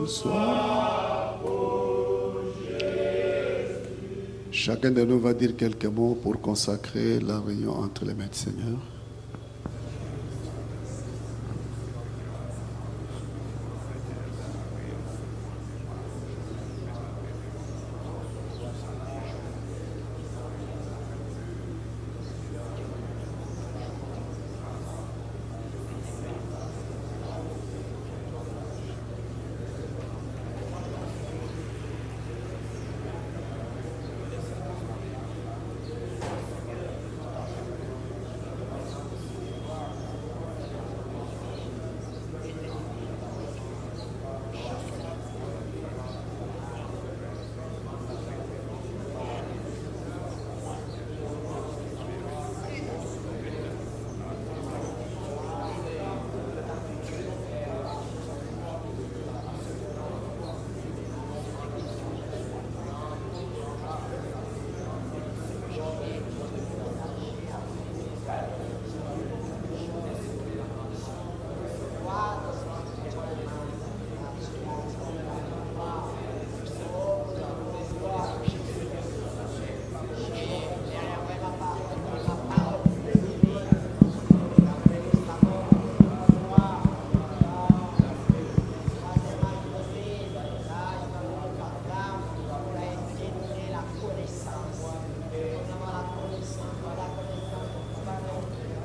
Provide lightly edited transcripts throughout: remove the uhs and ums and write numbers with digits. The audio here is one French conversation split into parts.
soit. Chacun de nous va dire quelques mots pour consacrer la réunion entre les mains du Seigneur.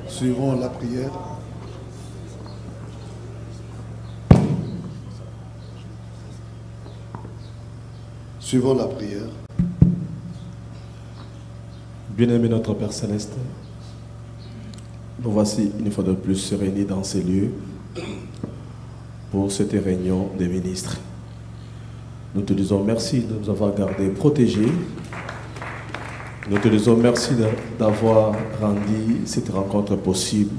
Suivons la prière. Suivons la prière. Bien-aimé notre Père Céleste, nous voici une fois de plus réunis dans ces lieux pour cette réunion des ministres. Nous te disons merci de nous avoir gardés protégés. Nous te disons merci d'avoir rendu cette rencontre possible.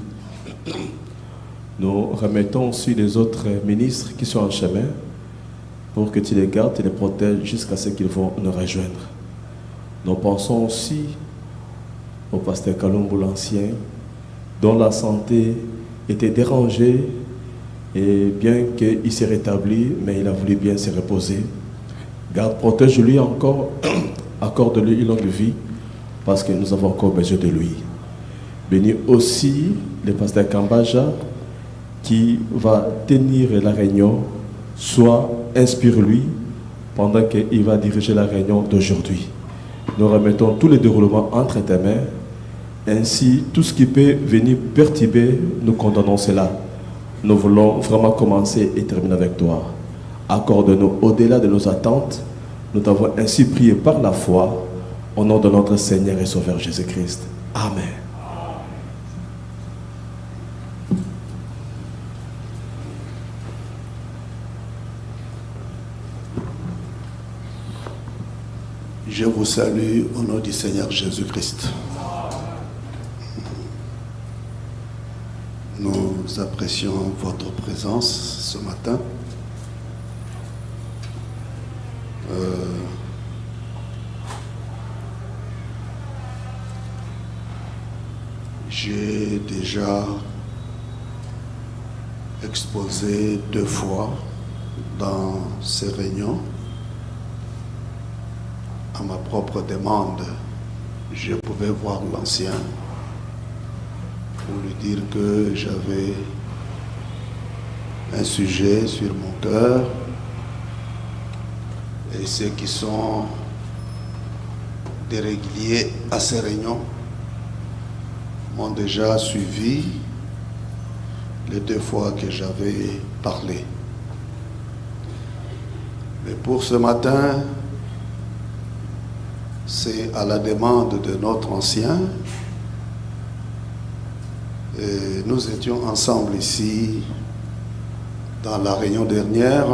Nous remettons aussi les autres ministres qui sont en chemin pour que tu les gardes et les protèges jusqu'à ce qu'ils vont nous rejoindre. Nous pensons aussi au pasteur Kalumbu l'Ancien, dont la santé était dérangée et bien qu'il s'est rétabli, mais il a voulu bien se reposer. Garde, protège-lui encore, accorde-lui une longue vie, parce que nous avons encore besoin de lui. Bénis aussi le pasteur Kambaja qui va tenir la réunion, soit inspire-lui pendant qu'il va diriger la réunion d'aujourd'hui. Nous remettons tous les déroulements entre tes mains, ainsi tout ce qui peut venir perturber, nous condamnons cela. Nous voulons vraiment commencer et terminer avec toi. Accorde-nous au-delà de nos attentes. Nous t'avons ainsi prié par la foi, au nom de notre Seigneur et Sauveur Jésus-Christ. Amen. Je vous salue au nom du Seigneur Jésus-Christ. Nous apprécions votre présence ce matin. J'ai déjà exposé 2 fois dans ces réunions. À ma propre demande, je pouvais voir l'ancien pour lui dire que j'avais un sujet sur mon cœur et ceux qui sont des réguliers à ces réunions m'ont déjà suivi les 2 fois que j'avais parlé. Mais pour ce matin, c'est à la demande de notre ancien. Et nous étions ensemble ici dans la réunion dernière.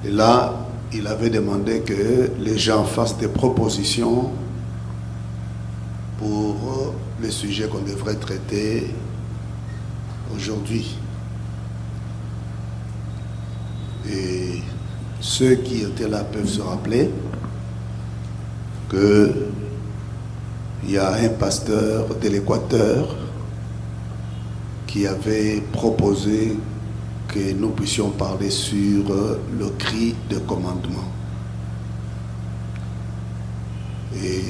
Et là, il avait demandé que les gens fassent des propositions pour les sujets qu'on devrait traiter aujourd'hui. Et ceux qui étaient là peuvent se rappeler qu'il y a un pasteur de l'Équateur qui avait proposé que nous puissions parler sur le cri de commandement. Et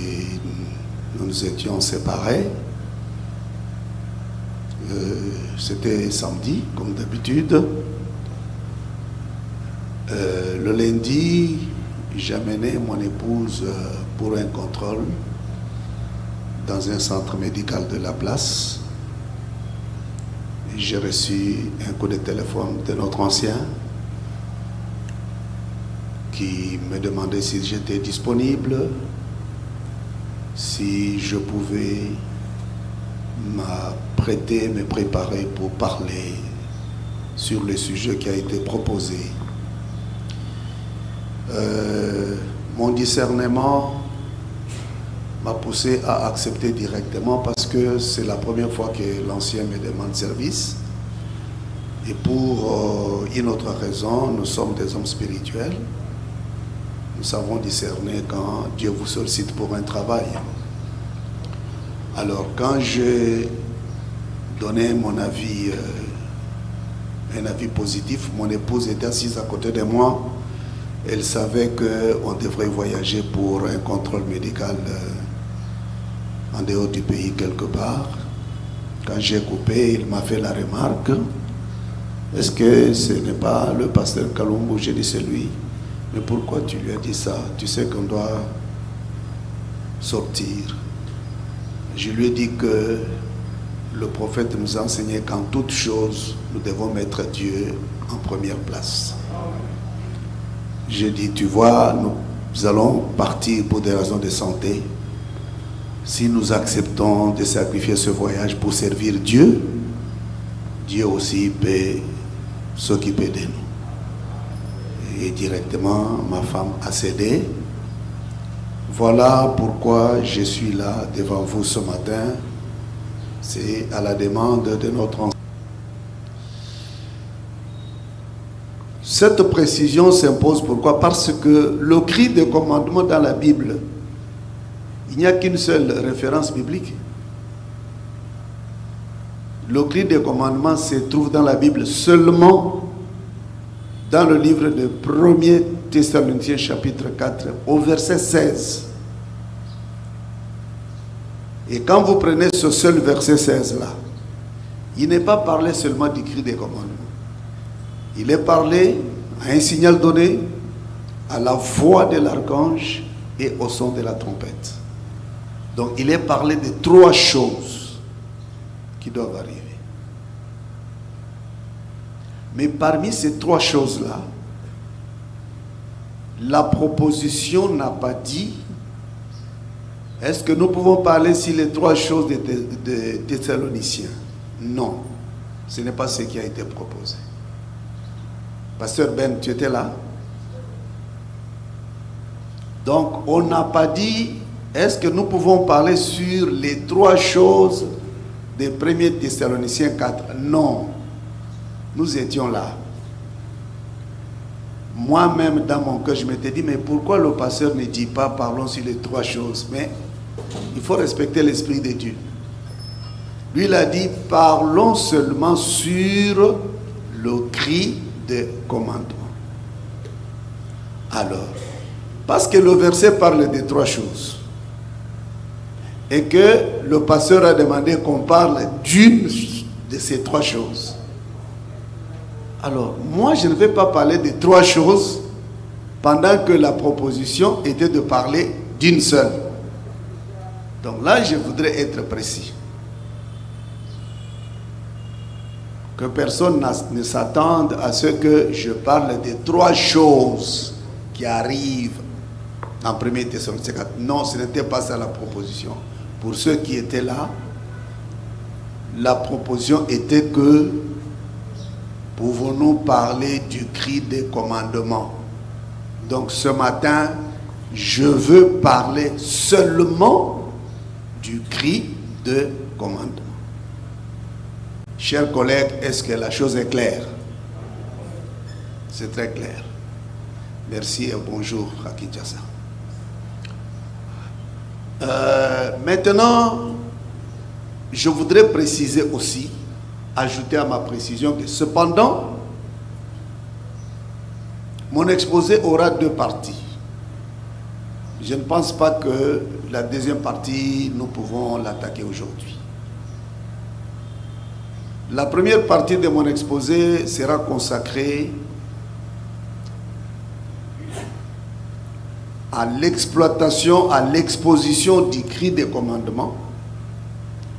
nous nous étions séparés. C'était samedi, comme d'habitude. Le lundi, j'ai amené mon épouse pour un contrôle dans un centre médical de la place. J'ai reçu un coup de téléphone de notre ancien qui me demandait si j'étais disponible, si je pouvais m'apprêter, me préparer pour parler sur le sujet qui a été proposé. Mon discernement m'a poussé à accepter directement parce que c'est la première fois que l'ancien me demande service. Et pour une autre raison, nous sommes des hommes spirituels. Nous savons discerner quand Dieu vous sollicite pour un travail. Alors quand j'ai donné mon avis, un avis positif, mon épouse était assise à côté de moi. Elle savait qu'on devrait voyager pour un contrôle médical en dehors du pays quelque part. Quand j'ai coupé, il m'a fait la remarque. Est-ce que ce n'est pas le pasteur Kalumbu? J'ai dit c'est lui. Mais pourquoi tu lui as dit ça? Tu sais qu'on doit sortir. Je lui ai dit que le prophète nous a enseigné qu'en toute chose, nous devons mettre Dieu en première place. J'ai dit, tu vois, nous allons partir pour des raisons de santé. Si nous acceptons de sacrifier ce voyage pour servir Dieu, Dieu aussi peut s'occuper de nous. Et directement, ma femme a cédé. Voilà pourquoi je suis là devant vous ce matin. C'est à la demande de notre ancien. Cette précision s'impose pourquoi? Parce que le cri de commandement dans la Bible, il n'y a qu'une seule référence biblique. Le cri de commandement se trouve dans la Bible seulement dans le livre de 1er Thessaloniciens chapitre 4 au verset 16. Et quand vous prenez ce seul verset 16 là, il n'est pas parlé seulement du cri de commandement. Il est parlé à un signal donné, à la voix de l'archange et au son de la trompette. Donc il est parlé de trois choses qui doivent arriver. Mais parmi ces trois choses-là, la proposition n'a pas dit est-ce que nous pouvons parler sur les trois choses des Thessaloniciens? Non, ce n'est pas ce qui a été proposé. Pasteur Ben, tu étais là? Donc, on n'a pas dit, est-ce que nous pouvons parler sur les trois choses des 1er Thessaloniciens 4? Non, nous étions là. Moi-même, dans mon cœur, je m'étais dit, mais pourquoi le pasteur ne dit pas, parlons sur les trois choses? Mais il faut respecter l'Esprit de Dieu. Lui, il a dit, parlons seulement sur le cri de commandement. Alors, parce que le verset parle de trois choses et que le pasteur a demandé qu'on parle d'une de ces trois choses. Alors, moi, je ne vais pas parler de trois choses pendant que la proposition était de parler d'une seule. Donc là, je voudrais être précis. Que personne ne s'attende à ce que je parle de trois choses qui arrivent en 1er Thessaloniciens 4. Non, ce n'était pas ça la proposition. Pour ceux qui étaient là, la proposition était que pouvons-nous parler du cri de commandement. Donc ce matin, je veux parler seulement du cri de commandement. Chers collègues, est-ce que la chose est claire? C'est très clair. Merci et bonjour à Kinshasa. Maintenant, je voudrais préciser aussi, ajouter à ma précision que cependant, Mon exposé aura deux parties. Je ne pense pas que la deuxième partie, nous pouvons l'attaquer aujourd'hui. La première partie de mon exposé sera consacrée à l'exploitation, à l'exposition du cri des commandements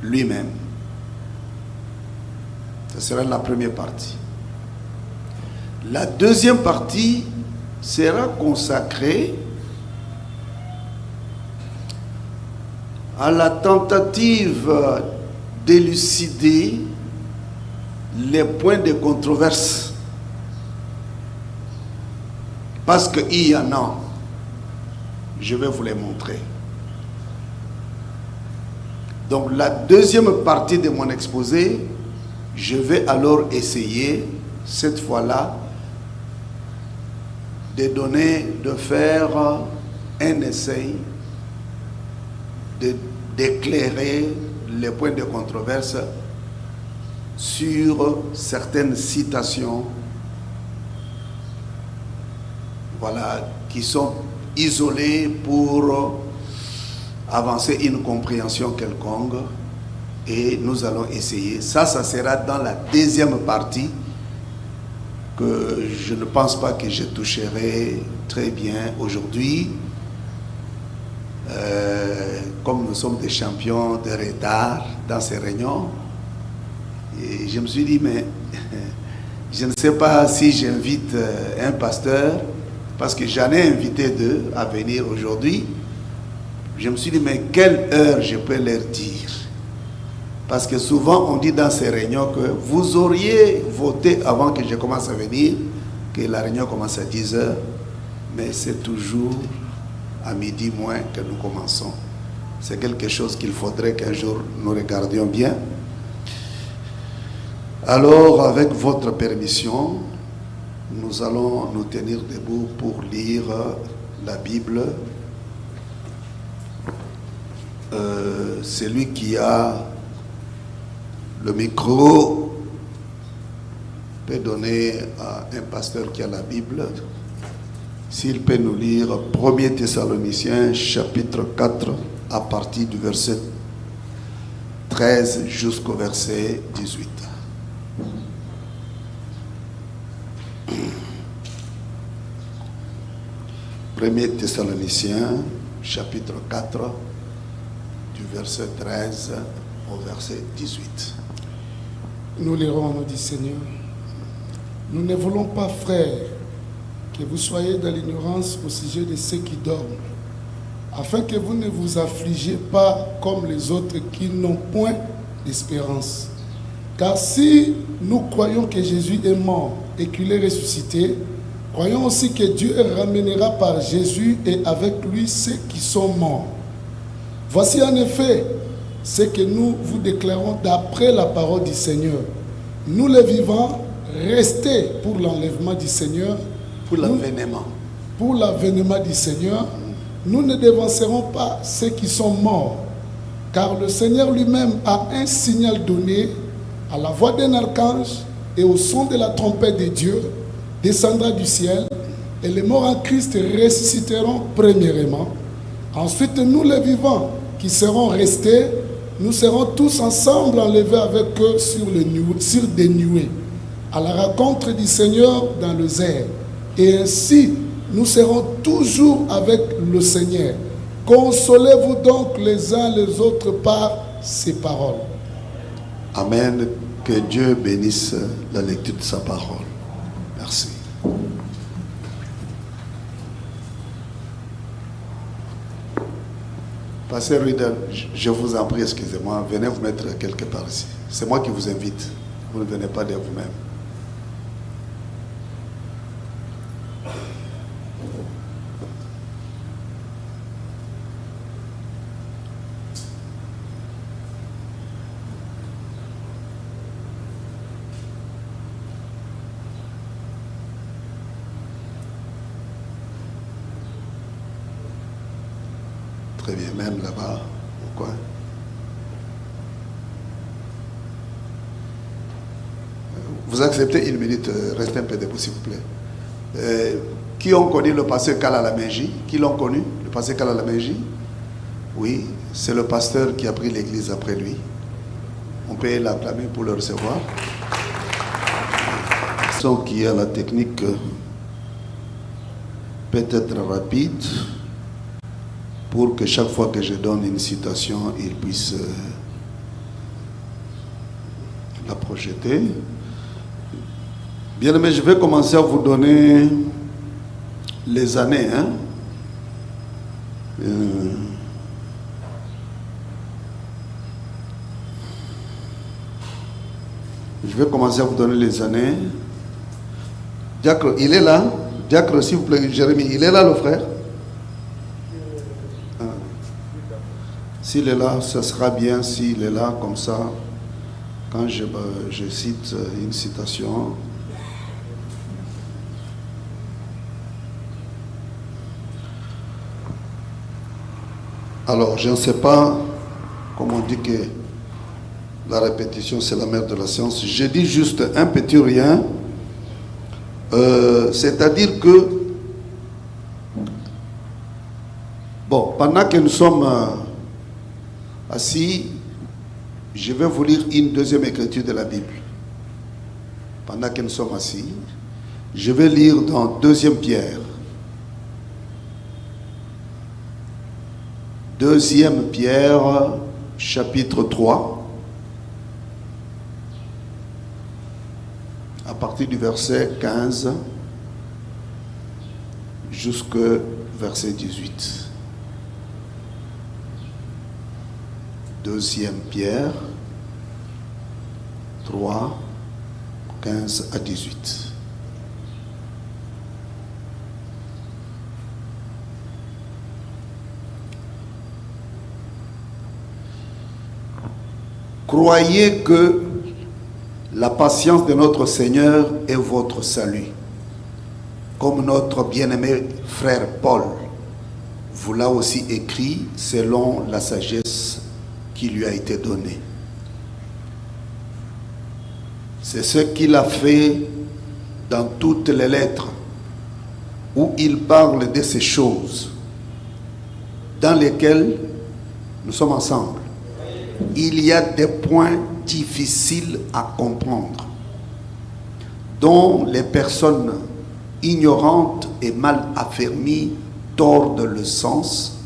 lui-même. Ce sera la première partie. La deuxième partie sera consacrée à la tentative d'élucider les points de controverse. Parce qu'il y en a. Je vais vous les montrer. Donc la deuxième partie de mon exposé, je vais alors essayer, cette fois-là, de faire un essai d'éclairer les points de controverse sur certaines citations, voilà, qui sont isolées pour avancer une compréhension quelconque, et nous allons essayer. Ça sera dans la deuxième partie que je ne pense pas que je toucherai très bien aujourd'hui. Comme nous sommes des champions de retard dans ces réunions, et je me suis dit, mais je ne sais pas si j'invite un pasteur, parce que j'en ai invité deux à venir aujourd'hui. Je me suis dit, mais quelle heure je peux leur dire? Parce que souvent on dit dans ces réunions que vous auriez voté avant que je commence à venir, que la réunion commence à 10 heures, mais c'est toujours à midi moins que nous commençons. C'est quelque chose qu'il faudrait qu'un jour nous regardions bien. Alors, avec votre permission, nous allons nous tenir debout pour lire la Bible. Celui qui a le micro peut donner à un pasteur qui a la Bible, s'il peut nous lire 1 Thessaloniciens chapitre 4 à partir du verset 13 jusqu'au verset 18. 1 Thessaloniciens chapitre 4 du verset 13 au verset 18. Nous lirons au nom du Seigneur. Nous ne voulons pas, frères, que vous soyez dans l'ignorance au sujet de ceux qui dorment, afin que vous ne vous affligez pas comme les autres qui n'ont point d'espérance. Car si nous croyons que Jésus est mort et qu'il est ressuscité, croyons aussi que Dieu ramènera par Jésus et avec lui ceux qui sont morts. Voici en effet ce que nous vous déclarons d'après la parole du Seigneur. Nous les vivants, restés pour l'enlèvement du Seigneur, pour l'avènement. Pour l'avènement du Seigneur, nous ne dévancerons pas ceux qui sont morts, car le Seigneur lui-même a un signal donné à la voix d'un archange et au son de la trompette de Dieu, descendra du ciel, et les morts en Christ ressusciteront premièrement. Ensuite, nous les vivants qui serons restés, nous serons tous ensemble enlevés avec eux sur des nuées, à la rencontre du Seigneur dans les airs. Et ainsi, nous serons toujours avec le Seigneur. Consolez-vous donc les uns les autres par ces paroles. Amen. Que Dieu bénisse la lecture de sa parole. Merci. Pasteur Riedel, je vous en prie, excusez-moi, venez vous mettre quelque part ici. C'est moi qui vous invite. Vous ne venez pas de vous-même. Très bien, même là-bas, au coin. Vous acceptez une minute, restez un peu debout s'il vous plaît. Qui ont connu le pasteur Kalalameji? Qui l'ont connu, le pasteur Kalalameji? Oui, c'est le pasteur qui a pris l'église après lui. On peut l'acclamer pour le recevoir. Sans qu'il y ait la technique peut-être rapide, pour que chaque fois que je donne une citation, il puisse la projeter. Bien aimé, je vais commencer à vous donner les années. Je vais commencer à vous donner les années. Diacre, il est là. Diacre, s'il vous plaît, Jérémie, il est là, le frère? S'il est là, ça sera bien s'il est là, comme ça, quand je cite une citation. Alors, je ne sais pas, comme on dit que la répétition c'est la mère de la science, je dis juste un petit rien, c'est-à-dire que, bon, pendant que nous sommes assis, je vais vous lire une deuxième écriture de la Bible. Pendant que nous sommes assis, je vais lire dans 2 Pierre. 2 Pierre, chapitre 3, à partir du verset 15 jusqu'au verset 18. 2 Pierre 3, 15 à 18. Croyez que la patience de notre Seigneur est votre salut. Comme notre bien-aimé frère Paul vous l'a aussi écrit selon la sagesse qui lui a été donnée. C'est ce qu'il a fait dans toutes les lettres où il parle de ces choses dans lesquelles nous sommes ensemble. Il y a des points difficiles à comprendre dont les personnes ignorantes et mal affermies tordent le sens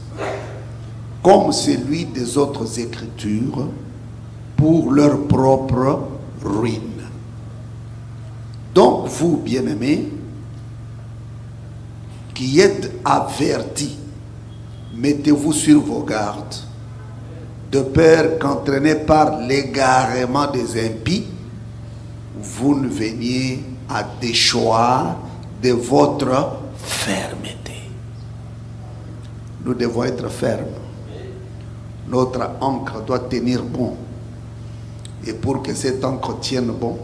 comme celui des autres écritures pour leur propre ruine. Donc vous, bien-aimés, qui êtes avertis, mettez-vous sur vos gardes, de peur qu'entraînés par l'égarement des impies, vous ne veniez à déchoir de votre fermeté. Nous devons être fermes. Notre encre doit tenir bon. Et pour que cette encre tienne bon,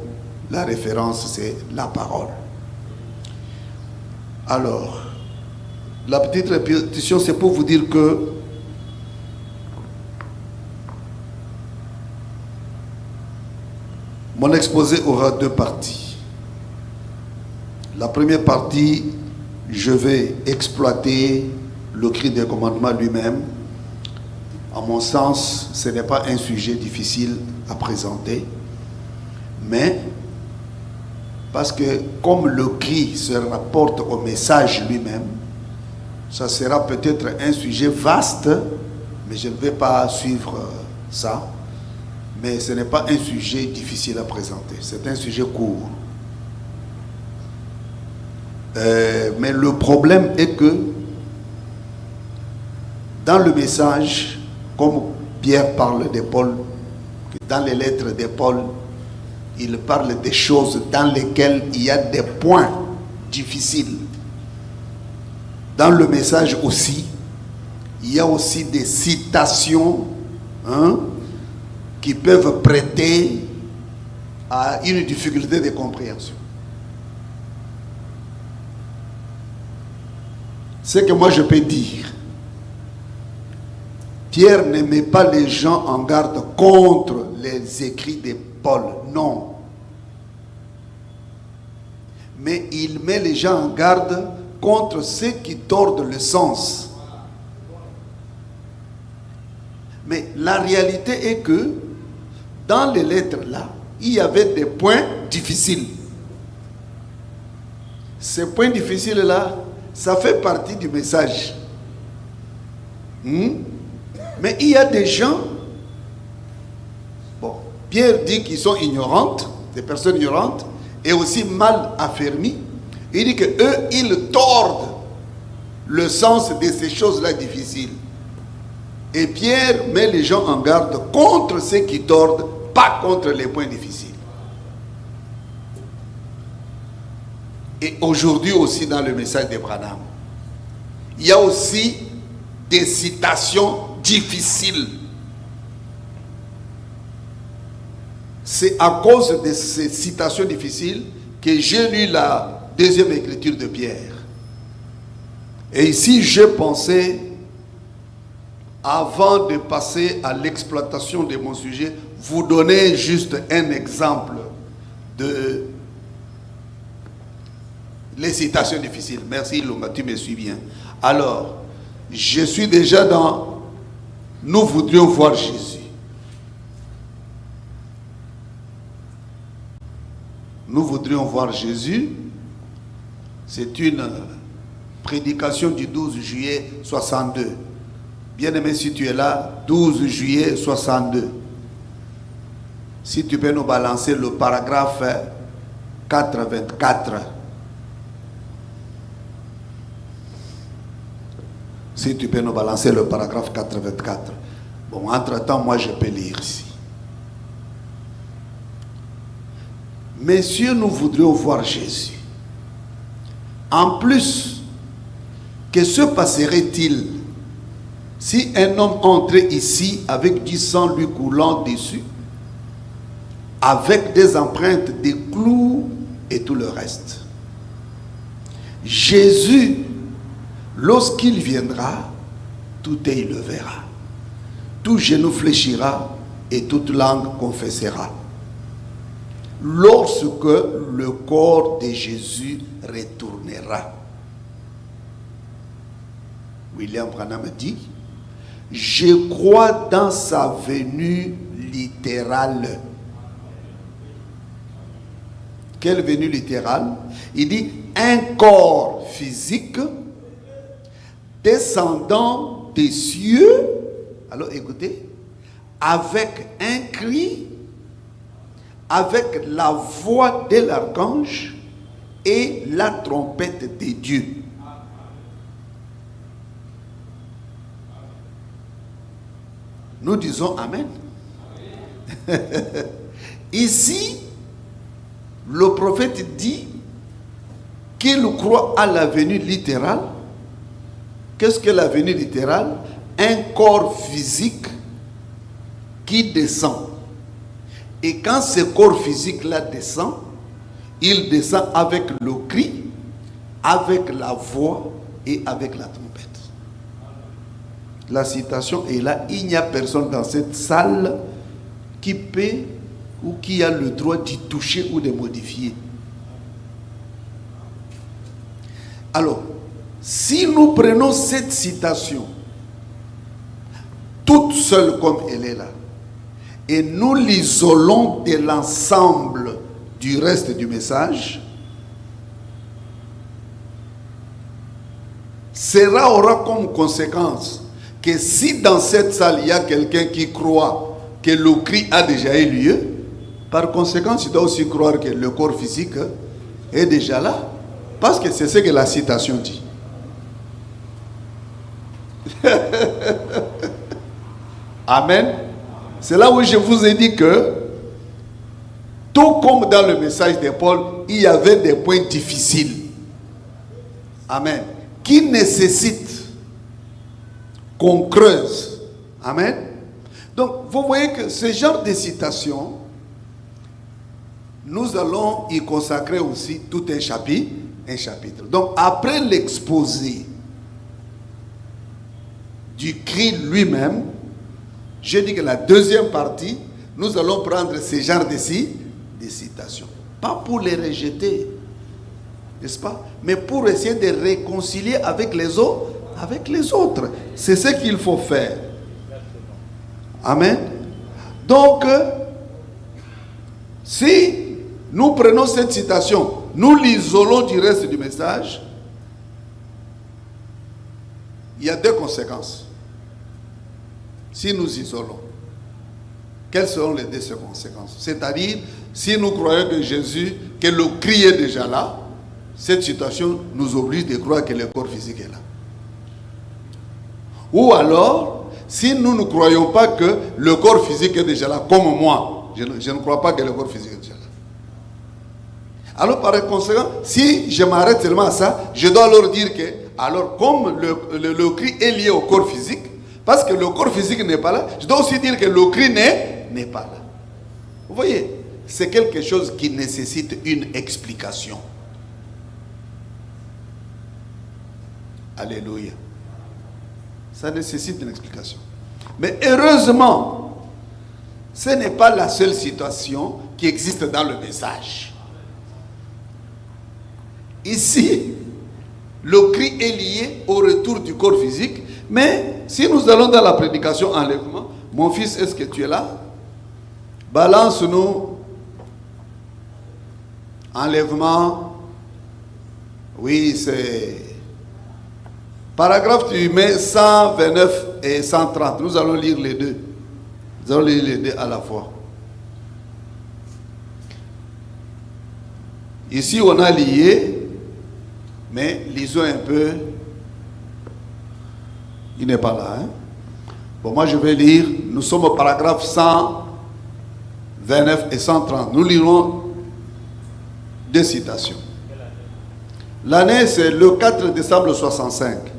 la référence c'est la parole. Alors, la petite répétition c'est pour vous dire que mon exposé aura 2 parties. La première partie, je vais exploiter le cri des commandements lui-même. À mon sens, ce n'est pas un sujet difficile à présenter, mais parce que comme le cri se rapporte au message lui-même, ça sera peut-être un sujet vaste, mais je ne vais pas suivre ça. Mais ce n'est pas un sujet difficile à présenter, c'est un sujet court. Mais le problème est que dans le message, comme Pierre parle de Paul, dans les lettres de Paul, il parle des choses dans lesquelles il y a des points difficiles. Dans le message aussi, il y a aussi des citations qui peuvent prêter à une difficulté de compréhension. Ce que moi je peux dire, Pierre ne met pas les gens en garde contre les écrits de Paul, non. Mais il met les gens en garde contre ceux qui tordent le sens. Mais la réalité est que dans les lettres là, il y avait des points difficiles. Ces points difficiles là, ça fait partie du message. Mais il y a des gens, bon, Pierre dit qu'ils sont ignorantes, des personnes ignorantes, et aussi mal affermies. Il dit que eux, ils tordent le sens de ces choses-là difficiles. Et Pierre met les gens en garde contre ceux qui tordent, pas contre les points difficiles. Et aujourd'hui aussi dans le message de Branham, il y a aussi des citations difficiles. C'est à cause de ces citations difficiles que j'ai lu la deuxième écriture de Pierre. Et ici, j'ai pensé, avant de passer à l'exploitation de mon sujet, vous donner juste un exemple de les citations difficiles. Merci Loma, tu me suis bien. Alors, je suis déjà dans « Nous voudrions voir Jésus ». Nous voudrions voir Jésus. C'est une prédication du 12 juillet 62. Bien-aimé, si tu es là, 12 juillet 62. Si tu peux nous balancer le paragraphe 424. Si tu peux nous balancer le paragraphe 424. Bon, entre-temps, moi je peux lire ici. Messieurs, nous voudrions voir Jésus. En plus, que se passerait-il si un homme entrait ici avec du sang lui coulant dessus, avec des empreintes, des clous et tout le reste? Jésus, lorsqu'il viendra, tout œil le verra. Tout genou fléchira et toute langue confessera. Lorsque le corps de Jésus retournera. William Branham dit, je crois dans sa venue littérale. Quelle venue littérale? Il dit, un corps physique descendant des cieux, alors écoutez, avec un cri, avec la voix de l'archange et la trompette de Dieu. Nous disons Amen. Ici, le prophète dit qu'il croit à la venue littérale. Qu'est-ce que la venue littérale? Un corps physique qui descend. Et quand ce corps physique-là descend, il descend avec le cri, avec la voix et avec la trompette. La citation est là. Il n'y a personne dans cette salle qui peut ou qui a le droit d'y toucher ou de modifier. Alors, si nous prenons cette citation toute seule comme elle est là, et nous l'isolons de l'ensemble du reste du message, cela aura comme conséquence que si dans cette salle il y a quelqu'un qui croit que le cri a déjà eu lieu, par conséquent il doit aussi croire que le corps physique est déjà là, parce que c'est ce que la citation dit. Amen. C'est là où je vous ai dit que, tout comme dans le message de Paul, il y avait des points difficiles. Amen. Qui nécessitent qu'on creuse. Amen. Donc, vous voyez que ce genre de citation, nous allons y consacrer aussi tout un chapitre. Donc, après l'exposé du cri lui-même, je dis que la deuxième partie, nous allons prendre ce genre de citations. Pas pour les rejeter, n'est-ce pas? Mais pour essayer de réconcilier avec les autres. C'est ce qu'il faut faire. Amen. Donc, si nous prenons cette citation, nous l'isolons du reste du message, il y a deux conséquences. Si nous isolons, quelles seront les deux conséquences? C'est-à-dire, si nous croyons que Jésus, que le cri est déjà là, cette situation nous oblige de croire que le corps physique est là. Ou alors, si nous ne croyons pas que le corps physique est déjà là, comme moi, je ne crois pas que le corps physique est déjà là. Alors par conséquent, si je m'arrête seulement à ça, je dois alors dire que, alors comme le cri est lié au corps physique, parce que le corps physique n'est pas là, je dois aussi dire que le cri n'est pas là. Vous voyez, c'est quelque chose qui nécessite une explication. Alléluia. Ça nécessite une explication. Mais heureusement, ce n'est pas la seule situation qui existe dans le message. Ici, le cri est lié au retour du corps physique. Mais si nous allons dans la prédication enlèvement, mon fils, est-ce que tu es là? Balance-nous. Enlèvement. Oui, c'est... Paragraphe, tu mets 129 et 130. Nous allons lire les deux. Nous allons lire les deux à la fois. Ici, on a lié, mais lisons un peu. Il n'est pas là. Hein? Bon, moi, je vais lire. Nous sommes au paragraphe 129 et 130. Nous lirons deux citations. L'année, c'est le 4 décembre 65.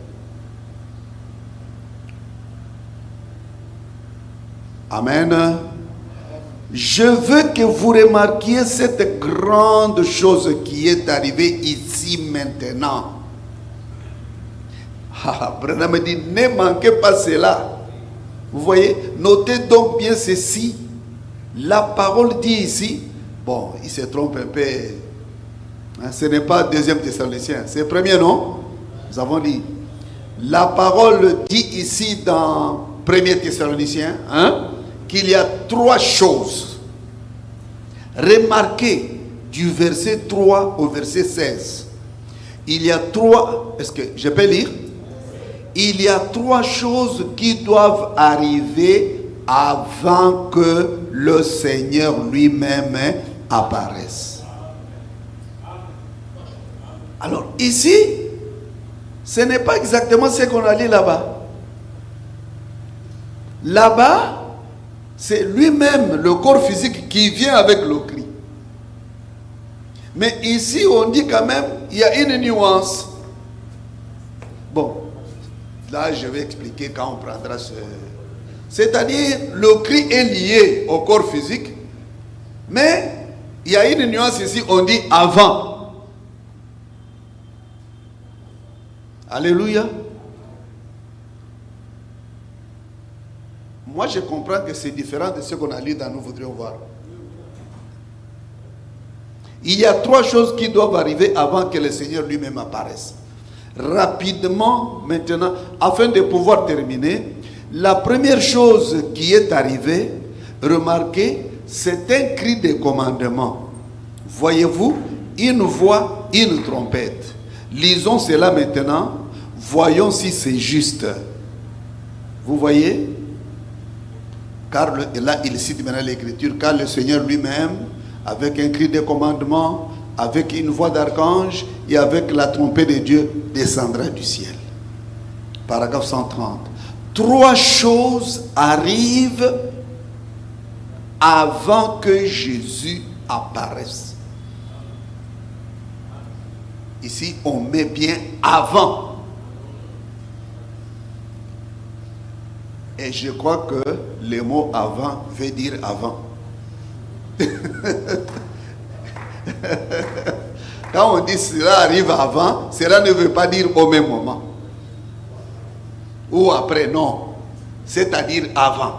Amen. Je veux que vous remarquiez cette grande chose qui est arrivée ici maintenant. Branham me dit, ne manquez pas cela. Vous voyez, notez donc bien ceci. La parole dit ici, bon, il se trompe un peu. Hein, ce n'est pas 2e Thessaloniciens, c'est 1er, non? Nous avons dit. La parole dit ici dans 1er Thessaloniciens, hein, qu'il y a 3 choses. Remarquez du verset 3 au verset 16. Il y a 3, est-ce que je peux lire? Il y a 3 choses qui doivent arriver avant que le Seigneur lui-même apparaisse. Alors ici, ce n'est pas exactement ce qu'on a lu là-bas. Là-bas, c'est lui-même, le corps physique, qui vient avec le cri. Mais ici, on dit quand même, il y a une nuance. Bon, là, je vais expliquer quand on prendra ce... C'est-à-dire, le cri est lié au corps physique, mais il y a une nuance ici, on dit avant. Alléluia. Moi, je comprends que c'est différent de ce qu'on a lu dans Nous voudrions voir. Il y a 3 choses qui doivent arriver avant que le Seigneur lui-même apparaisse. Rapidement, maintenant, afin de pouvoir terminer, la première chose qui est arrivée, remarquez, c'est un cri de commandement. Voyez-vous, une voix, une trompette. Lisons cela maintenant, voyons si c'est juste. Vous voyez? Car là, il cite maintenant l'écriture, car le Seigneur lui-même, avec un cri de commandement, avec une voix d'archange et avec la trompette de Dieu, descendra du ciel. Paragraphe 130. 3 choses arrivent avant que Jésus apparaisse. Ici, on met bien avant. Et je crois que le mot avant veut dire avant. Quand on dit cela arrive avant, cela ne veut pas dire au même moment. Ou après, non. C'est-à-dire avant.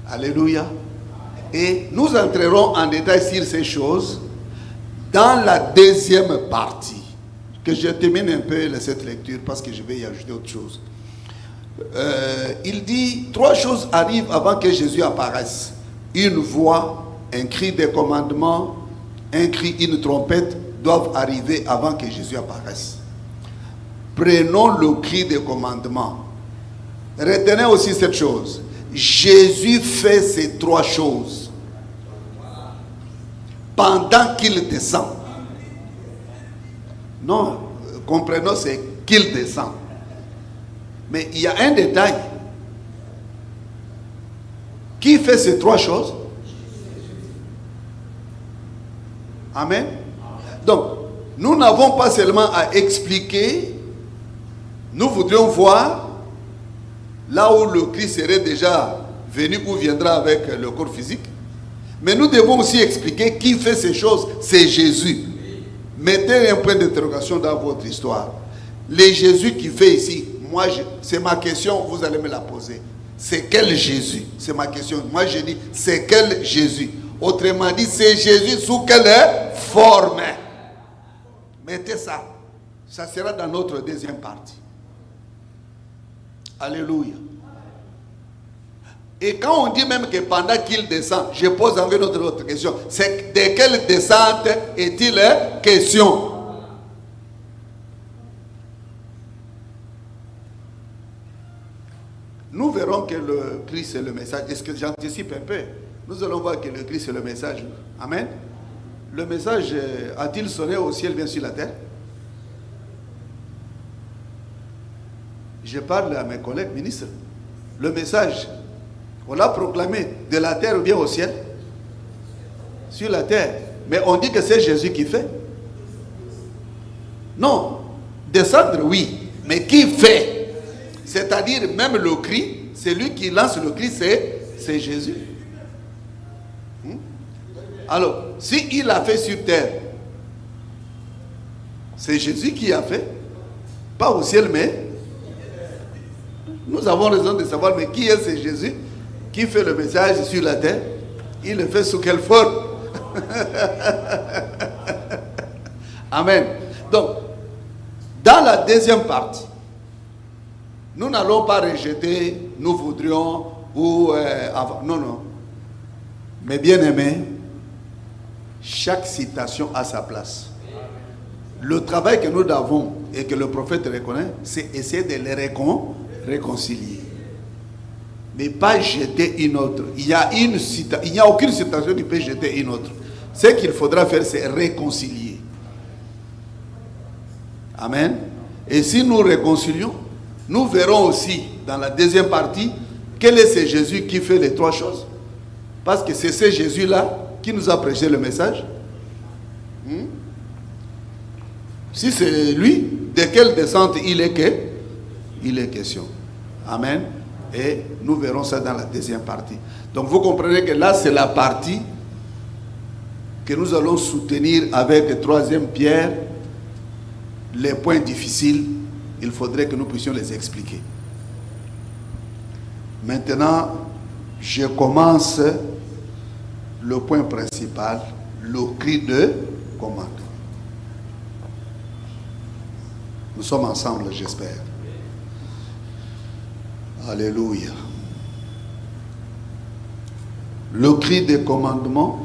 Alléluia. Et nous entrerons en détail sur ces choses Dans la deuxième partie, que je termine un peu cette lecture parce que je vais y ajouter autre chose. Il dit, 3 choses arrivent avant que Jésus apparaisse. Une voix, un cri de commandement, un cri, une trompette doivent arriver avant que Jésus apparaisse. Prenons le cri de commandement. Retenez aussi cette chose. Jésus fait ces 3 choses pendant qu'il descend. Non, comprenons, c'est qu'il descend. Mais il y a un détail. Qui fait ces 3 choses? Amen. Donc, nous n'avons pas seulement à expliquer, nous voudrions voir là où le Christ serait déjà venu ou viendra avec le corps physique. Mais nous devons aussi expliquer qui fait ces choses, c'est Jésus. Mettez un point d'interrogation dans votre histoire. Le Jésus qui fait ici, moi, c'est ma question, vous allez me la poser. C'est quel Jésus? C'est ma question. Moi, je dis, c'est quel Jésus? Autrement dit, c'est Jésus sous quelle forme? Mettez ça. Ça sera dans notre deuxième partie. Alléluia. Et quand on dit même que pendant qu'il descend, je pose encore une autre question. C'est de quelle descente est-il question? Nous verrons que le Christ est le message. Est-ce que j'anticipe un peu? Nous allons voir que le Christ est le message. Amen. Le message a-t-il sonné au ciel, bien sur la terre? Je parle à mes collègues ministres. Le message, on l'a proclamé de la terre ou bien au ciel? Sur la terre. Mais on dit que c'est Jésus qui fait. Non. Descendre, oui. Mais qui fait? C'est-à-dire, même le cri, c'est lui qui lance le cri, c'est Jésus. Alors, s'il a fait sur terre, c'est Jésus qui a fait. Pas au ciel, mais nous avons raison de savoir, mais qui est ce Jésus qui fait le message sur la terre? Il le fait sous quelle forme? Amen. Donc, dans la deuxième partie, nous n'allons pas rejeter, nous voudrions, ou non, non. Mais bien aimé, chaque citation a sa place. Le travail que nous avons et que le prophète reconnaît, c'est essayer de les réconcilier. Mais pas jeter une autre. Il n'y a aucune citation qui peut jeter une autre. Ce qu'il faudra faire, c'est réconcilier. Amen. Et si nous réconcilions, nous verrons aussi dans la deuxième partie quel est ce Jésus qui fait les 3 choses. Parce que c'est ce Jésus-là qui nous a prêché le message. Si c'est lui, de quelle descente il est question. Amen. Et nous verrons ça dans la deuxième partie. Donc vous comprenez que là, c'est la partie que nous allons soutenir avec 3e Pierre. Les points difficiles, il faudrait que nous puissions les expliquer. Maintenant, je commence le point principal, le cri de commandement. Nous sommes ensemble, j'espère. Alléluia. Le cri de commandement.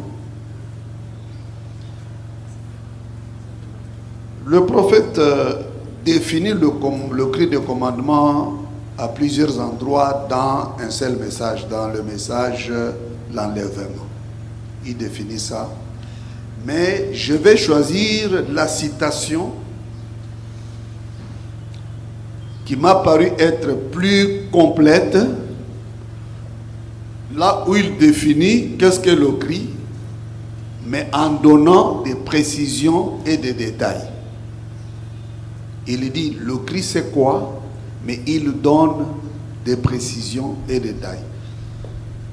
Le prophète définit le cri de commandement à plusieurs endroits dans un seul message, dans le message l'enlèvement. Il définit ça. Mais je vais choisir la citation qui m'a paru être plus complète, là où il définit qu'est-ce que le cri, mais en donnant des précisions et des détails. Il dit, le cri c'est quoi, mais il donne des précisions et des détails.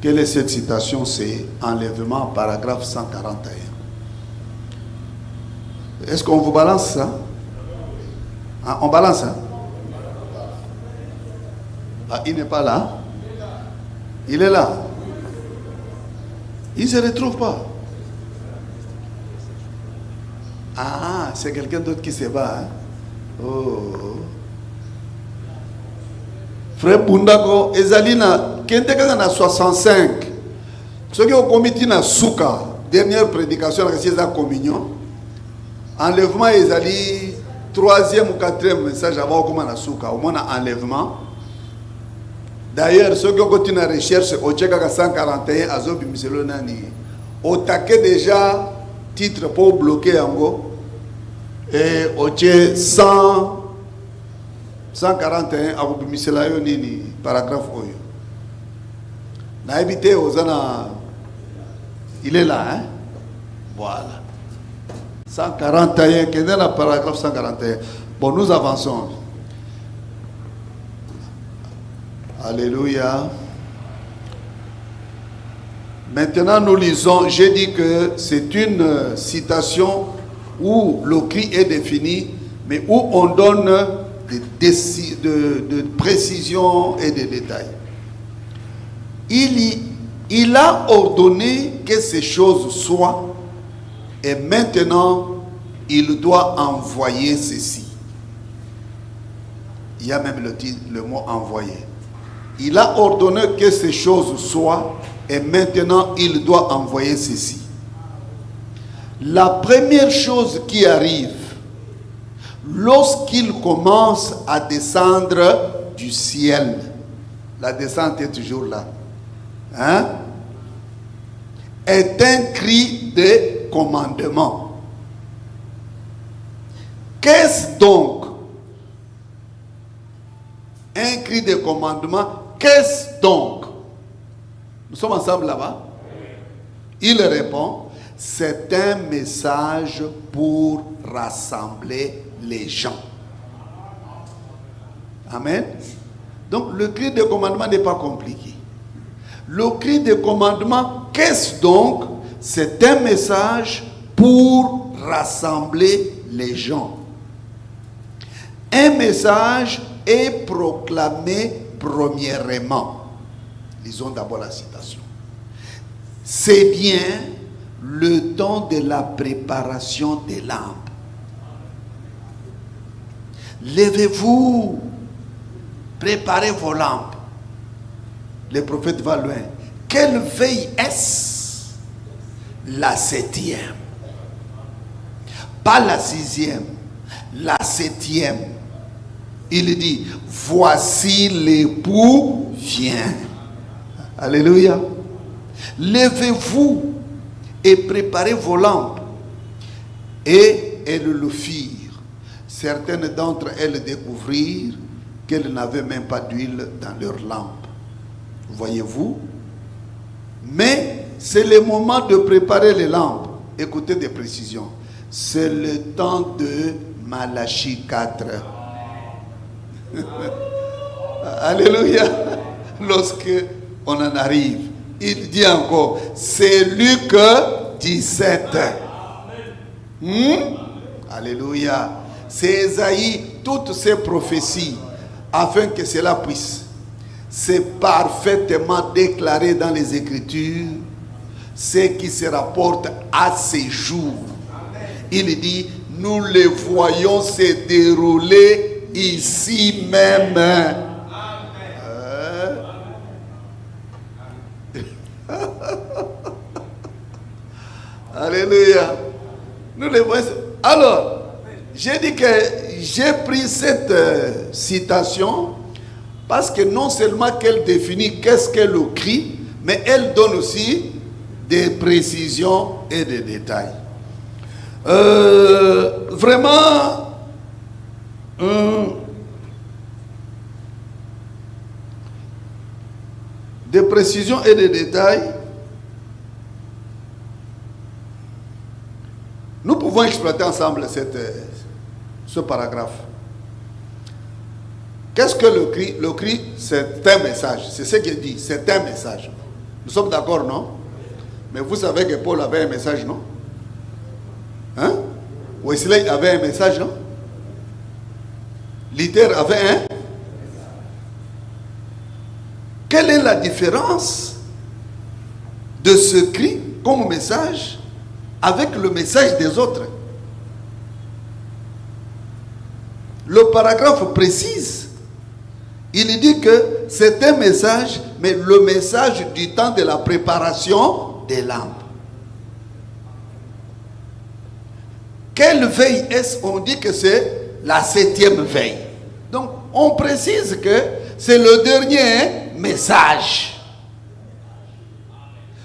Quelle est cette citation? C'est enlèvement, paragraphe 141. Est-ce qu'on vous balance ça? Ah, on balance ça? Ah, il n'est pas là? Il est là. Il ne se retrouve pas. Ah, c'est quelqu'un d'autre qui se bat. Hein? Oh. Frère Bundako, Ezalina, Kentekana na 65. Ceux qui ont commis na Souka, dernière prédication, c'est la communion. Enlèvement, Ezali, 3e ou 4e message avant comment na Souka, au moins enlèvement. D'ailleurs, ceux qui ont continué la recherche, au Tchèque 141, à Zobi Miselonani, au taquet déjà, titre pour bloquer en gros, et au Tchèque 141, à Zobi Miselonani, paragraphe Oyo. N'a habité aux Zana, il est là, hein? Voilà. 141, quel est le paragraphe 141? Bon, nous avançons. Alléluia. Maintenant, nous lisons, j'ai dit que c'est une citation où le cri est défini, mais où on donne de précisions et de détails. Il a ordonné que ces choses soient, et maintenant, il doit envoyer ceci. Il y a même le mot envoyer. Il a ordonné que ces choses soient, et maintenant il doit envoyer ceci. La première chose qui arrive, lorsqu'il commence à descendre du ciel, la descente est toujours là, hein, est un cri de commandement. Qu'est-ce donc? Un cri de commandement. Qu'est-ce donc? Nous sommes ensemble là-bas. Il répond, c'est un message pour rassembler les gens. Amen. Donc le cri de commandement n'est pas compliqué. Le cri de commandement, qu'est-ce donc? C'est un message pour rassembler les gens. Un message est proclamé premièrement. Lisons d'abord la citation. C'est bien le temps de la préparation des lampes. Levez-vous, préparez vos lampes. Le prophète va loin. Quelle veille est-ce? La 7e. Pas la 6e, la 7e. Il dit, voici l'époux vient. Alléluia. Levez-vous et préparez vos lampes. Et elles le firent. Certaines d'entre elles découvrirent qu'elles n'avaient même pas d'huile dans leurs lampes. Voyez-vous? Mais c'est le moment de préparer les lampes. Écoutez des précisions. C'est le temps de Malachie 4. Alléluia. Lorsque on en arrive, il dit encore, c'est Luc 17. Alléluia. C'est Esaïe, toutes ces prophéties, afin que cela puisse. C'est parfaitement déclaré dans les Écritures, ce qui se rapporte à ces jours. Il dit, nous les voyons se dérouler ici même. Alléluia. Nous les voyons. Alors, j'ai dit que j'ai pris cette citation parce que non seulement qu'elle définit qu'est-ce qu'est le cri, mais elle donne aussi des précisions et des détails. Vraiment, des précisions et des détails. Nous pouvons exploiter ensemble ce paragraphe. Qu'est-ce que le cri? Le cri, c'est un message. C'est ce qu'il dit, c'est un message. Nous sommes d'accord, non? Mais vous savez que Paul avait un message, non? Hein? Wesley avait un message, non? Luther avait un. Quelle est la différence de ce cri comme message avec le message des autres? Le paragraphe précise. Il dit que c'est un message, mais le message du temps de la préparation des lampes. Quelle veille est-ce? On dit que c'est la 7e veille. Donc, on précise que c'est le dernier message.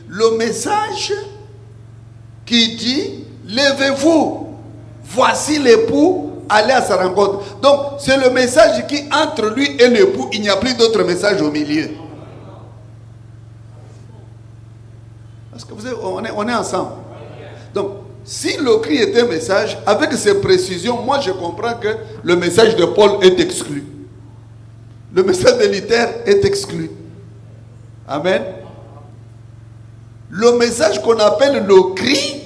Le message qui dit, levez-vous, voici l'époux, allez à sa rencontre. Donc, c'est le message qui, entre lui et l'époux, il n'y a plus d'autre message au milieu. Parce que vous savez, on est ensemble. Donc, si le cri est un message, avec ces précisions, moi je comprends que le message de Paul est exclu. Le message de Luther est exclu. Amen. Le message qu'on appelle le cri,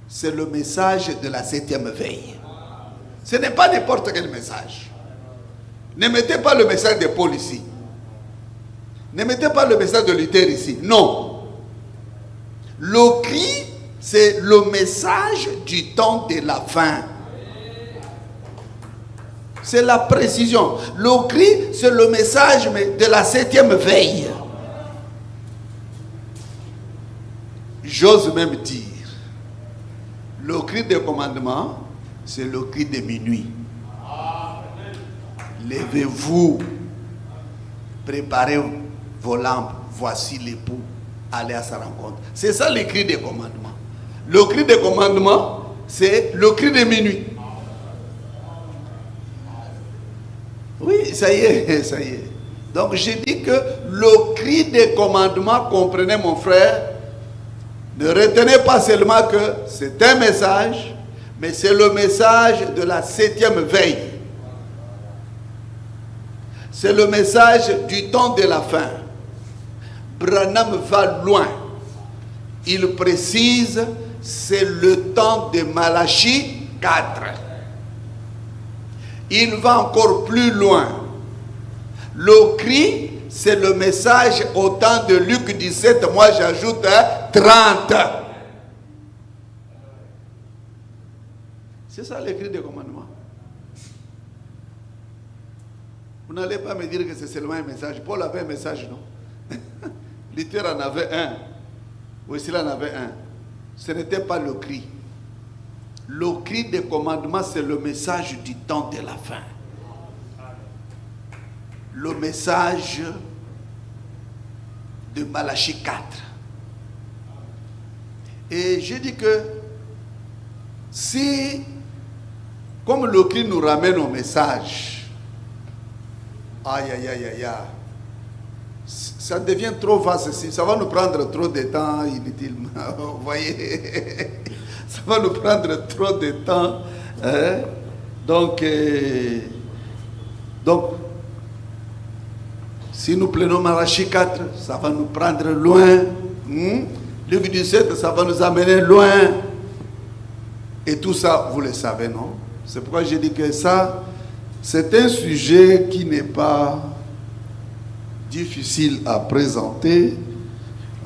c'est le message de la 7e veille. Ce n'est pas n'importe quel message. Ne mettez pas le message de Paul ici. Ne mettez pas le message de Luther ici. Non. Le cri, c'est le message du temps de la fin. C'est la précision. Le cri, c'est le message de la 7e veille. J'ose même dire, le cri des commandements, c'est le cri de minuit. Levez-vous, préparez vos lampes, voici l'époux, allez à sa rencontre. C'est ça le cri des commandements. Le cri des commandements, c'est le cri de minuit. Oui, ça y est, ça y est. Donc j'ai dit que le cri des commandements, comprenez mon frère, ne retenez pas seulement que c'est un message, mais c'est le message de la 7e veille. C'est le message du temps de la fin. Branham va loin. Il précise, c'est le temps de Malachie 4. Il va encore plus loin. Le cri, c'est le message au temps de Luc 17. Moi, j'ajoute 30. C'est ça le cri des commandements. Vous n'allez pas me dire que c'est seulement un message. Paul avait un message, non? Luther en avait un. Wesley en avait un. Ce n'était pas le cri. Le cri des commandements, c'est le message du temps de la fin. Le message de Malachie 4. Et j'ai dit que si, comme le cri nous ramène au message, aïe, aïe, aïe, aïe, aïe, ça devient trop vaste, ça va nous prendre trop de temps inutilement, vous voyez, ça va nous prendre trop de temps, hein? Donc, si nous prenons Malachie 4, ça va nous prendre loin, Luc 17, ça va nous amener loin, et tout ça, vous le savez, non? C'est pourquoi j'ai dit que ça, c'est un sujet qui n'est pas difficile à présenter,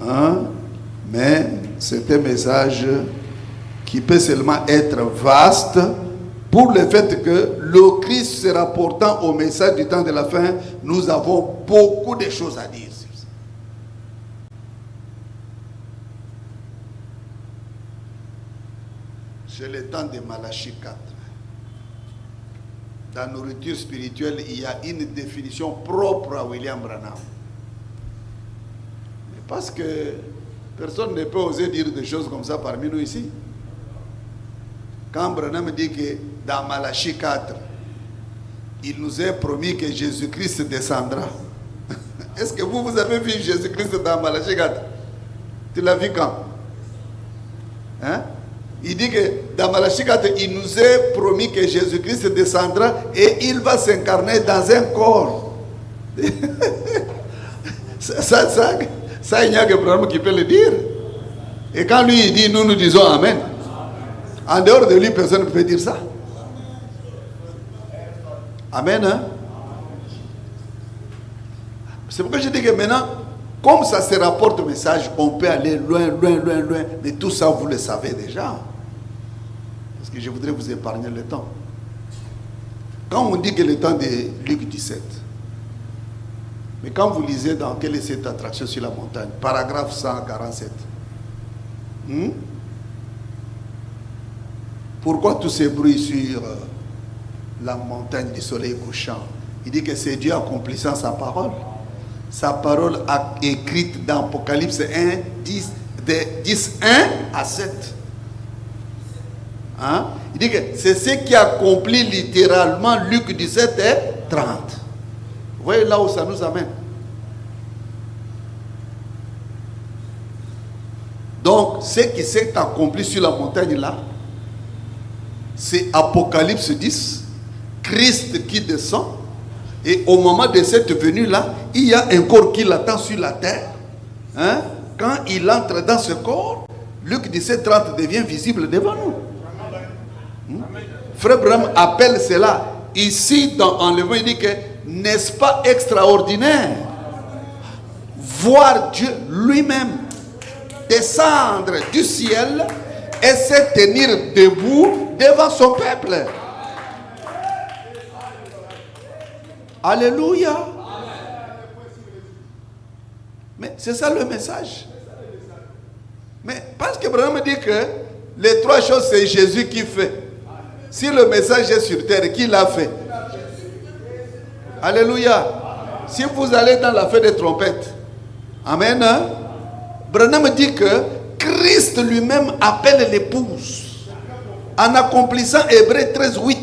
hein, mais c'est un message qui peut seulement être vaste pour le fait que le Christ se rapportant au message du temps de la fin, nous avons beaucoup de choses à dire sur ça. C'est le temps de Malachie 4. Dans la nourriture spirituelle, il y a une définition propre à William Branham. Mais parce que personne ne peut oser dire des choses comme ça parmi nous ici. Quand Branham dit que dans Malachie 4, il nous est promis que Jésus-Christ descendra. Est-ce que vous avez vu Jésus-Christ dans Malachie 4? Tu l'as vu quand? Hein? Il dit que dans Malachie 4, il nous est promis que Jésus-Christ descendra et il va s'incarner dans un corps. ça, il n'y a que Branham qui peut le dire. Et quand lui il dit, nous disons Amen. En dehors de lui, personne ne peut dire ça. Amen. Hein? C'est pourquoi je dis que maintenant, comme ça se rapporte au message, on peut aller loin, loin, loin, loin. Mais tout ça, vous le savez déjà. Parce que je voudrais vous épargner le temps. Quand on dit que le temps de Luc 17, mais quand vous lisez dans quelle est cette attraction sur la montagne, paragraphe 147, pourquoi tous ces bruits sur la montagne du soleil couchant? Il dit que c'est Dieu accomplissant sa parole. Sa parole écrite dans Apocalypse 1, 10, 1 à 7. Hein? Il dit que c'est ce qui accomplit littéralement Luc 17 et 30. Vous voyez là où ça nous amène. Donc, ce qui s'est accompli sur la montagne là, c'est Apocalypse 10, Christ qui descend, et au moment de cette venue-là, il y a un corps qui l'attend sur la terre. Hein? Quand il entre dans ce corps, Luc 17, 30 devient visible devant nous. Frère Branham appelle cela, ici dans Enlèvement, il dit que, n'est-ce pas extraordinaire, voir Dieu lui-même descendre du ciel et se tenir debout devant son peuple. Alléluia. Mais c'est ça le message. Mais parce que Branham dit que les trois choses c'est Jésus qui fait. Si le message est sur terre, qui l'a fait? Alléluia. Si vous allez dans la fête des trompettes, amen, Branham dit que Christ lui-même appelle l'épouse en accomplissant Hébreux 13, 8.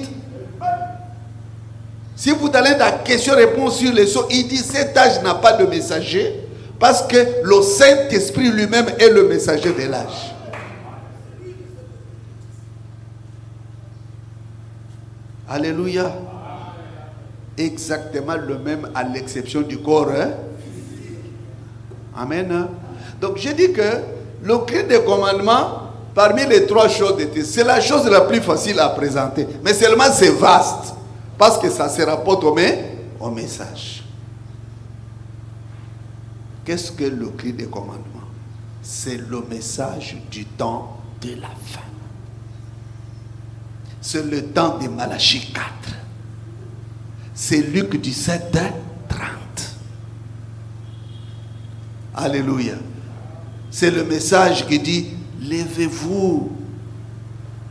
Si vous allez dans question-réponse sur les sceaux, il dit cet âge n'a pas de messager parce que le Saint-Esprit lui-même est le messager de l'âge. Alléluia. Exactement le même à l'exception du corps. Hein? Amen. Donc j'ai dit que le cri des commandements, parmi les trois choses, c'est la chose la plus facile à présenter. Mais seulement c'est vaste. Parce que ça se rapporte au message. Qu'est-ce que le cri des commandements? C'est le message du temps de la fin. C'est le temps de Malachie 4. C'est Luc 17, 30. Alléluia. C'est le message qui dit, levez-vous,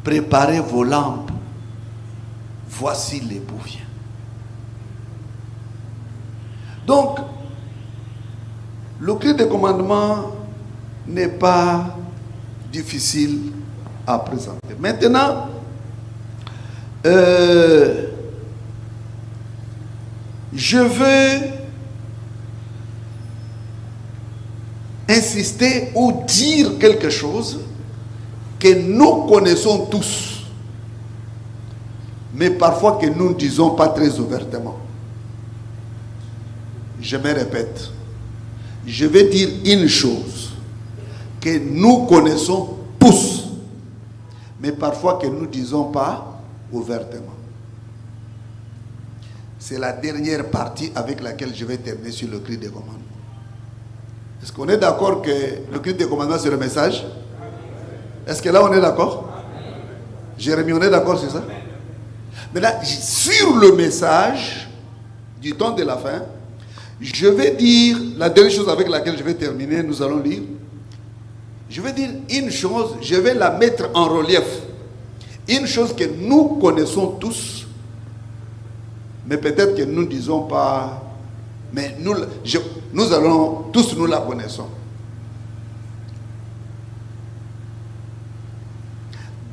préparez vos lampes. Voici l'époux vient. Donc, le cri de commandement n'est pas difficile à présenter. Maintenant, je veux insister ou dire quelque chose que nous connaissons tous, mais parfois que nous ne disons pas très ouvertement. Je me répète. Je vais dire une chose que nous connaissons tous, mais parfois que nous ne disons pas ouvertement. C'est la dernière partie avec laquelle je vais terminer sur le cri des commandements. Est-ce qu'on est d'accord que le cri des commandements c'est le message? Est-ce que là on est d'accord? Jérémie, on est d'accord sur ça? Maintenant, sur le message du temps de la fin, je vais dire la dernière chose avec laquelle je vais terminer, nous allons lire. Je vais dire une chose, je vais la mettre en relief. Une chose que nous connaissons tous, mais peut-être que nous ne disons pas, mais nous allons, tous nous la connaissons.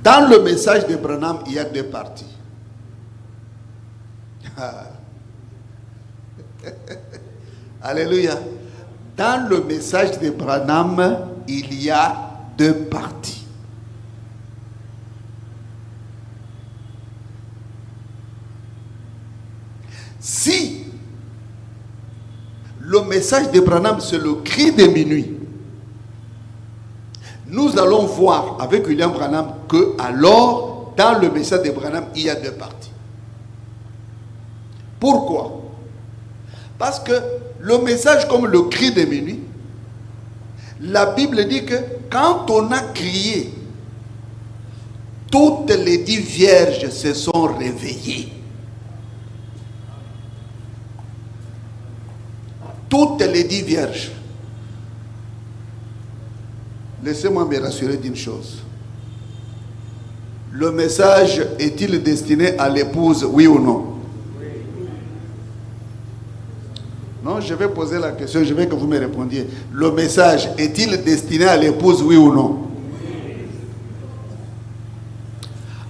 Dans le message de Branham, il y a deux parties. Alléluia. Dans le message de Branham, il y a deux parties. Si le message de Branham c'est le cri de minuit, nous allons voir avec William Branham que alors dans le message de Branham il y a deux parties. Pourquoi? Parce que le message comme le cri de minuit, la Bible dit que quand on a crié, toutes les 10 vierges se sont réveillées. toutes les 10 vierges. Laissez-moi me rassurer d'une chose. Le message est-il destiné à l'épouse, oui ou non? Non, je vais poser la question, je veux que vous me répondiez. Le message est-il destiné à l'épouse, oui ou non?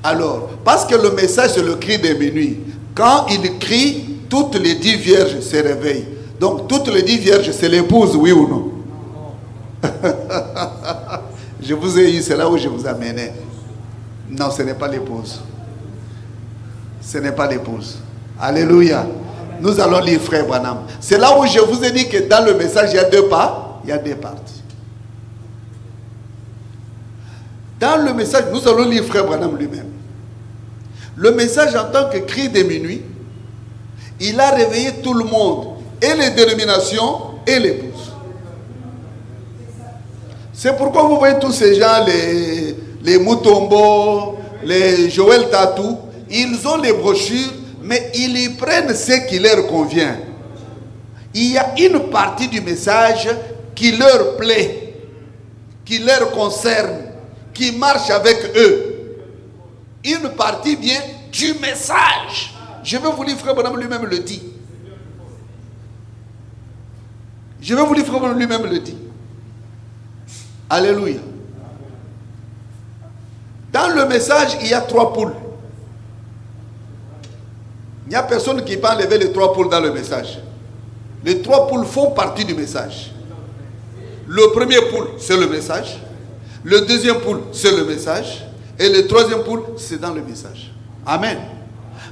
Alors, parce que le message c'est le cri de minuit. Quand il crie, toutes les 10 vierges se réveillent. Donc, toutes les 10 vierges, c'est l'épouse, oui ou non? Je vous ai eu, c'est là où je vous amenais. Non, ce n'est pas l'épouse. Ce n'est pas l'épouse. Alléluia. Nous allons lire Frère Branham. C'est là où je vous ai dit que dans le message, il y a deux pas, il y a deux parties. Dans le message, nous allons lire Frère Branham lui-même. Le message en tant que cri de minuit, il a réveillé tout le monde, et les dénominations, et l'épouse. C'est pourquoi vous voyez tous ces gens, les Mutombo, les Joël Tatou, ils ont les brochures, mais ils y prennent ce qui leur convient. Il y a une partie du message qui leur plaît, qui leur concerne, qui marche avec eux. Une partie vient du message. Je vais vous lire, Frère Branham lui-même le dit. Je vais vous lire, Frère Branham lui-même le dit. Alléluia. Dans le message, il y a 3 poules. Il n'y a personne qui peut enlever les 3 poules dans le message. Les 3 poules font partie du message. Le premier poule, c'est le message. Le deuxième poule, c'est le message. Et le troisième poule, c'est dans le message. Amen.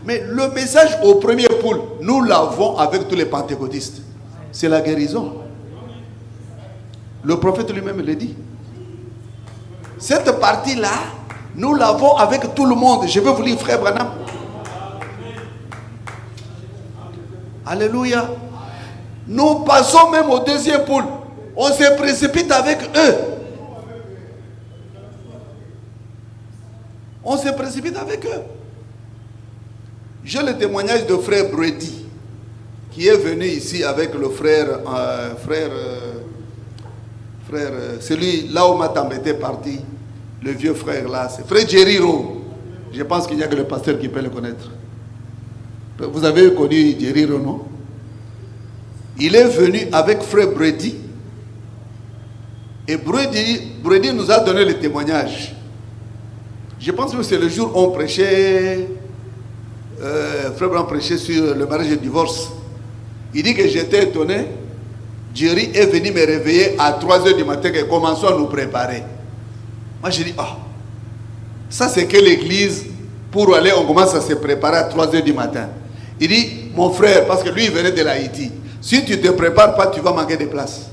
Mais le message au premier poule, nous l'avons avec tous les pentecôtistes. C'est la guérison. Le prophète lui-même le dit. Cette partie-là, nous l'avons avec tout le monde. Je vais vous lire, Frère Branham. Alléluia. Nous passons même au deuxième poule. On se précipite avec eux. On se précipite avec eux. J'ai le témoignage de Frère Brady, qui est venu ici avec le frère, celui là où Matam était parti, le vieux frère là, c'est Frère Jeriro. Je pense qu'il n'y a que le pasteur qui peut le connaître. Vous avez connu Jeriro, non? Il est venu avec Frère Brady. Et Brady nous a donné le témoignage. Je pense que c'est le jour où on prêchait, Frère Branham prêchait sur le mariage et le divorce. Il dit que j'étais étonné. Jerry est venu me réveiller à 3h du matin et commençons à nous préparer. Moi j'ai dit, ça c'est que l'église, pour aller, on commence à se préparer à 3h du matin. Il dit, mon frère, parce que lui il venait de l'Haïti, si tu ne te prépares pas, tu vas manquer de place.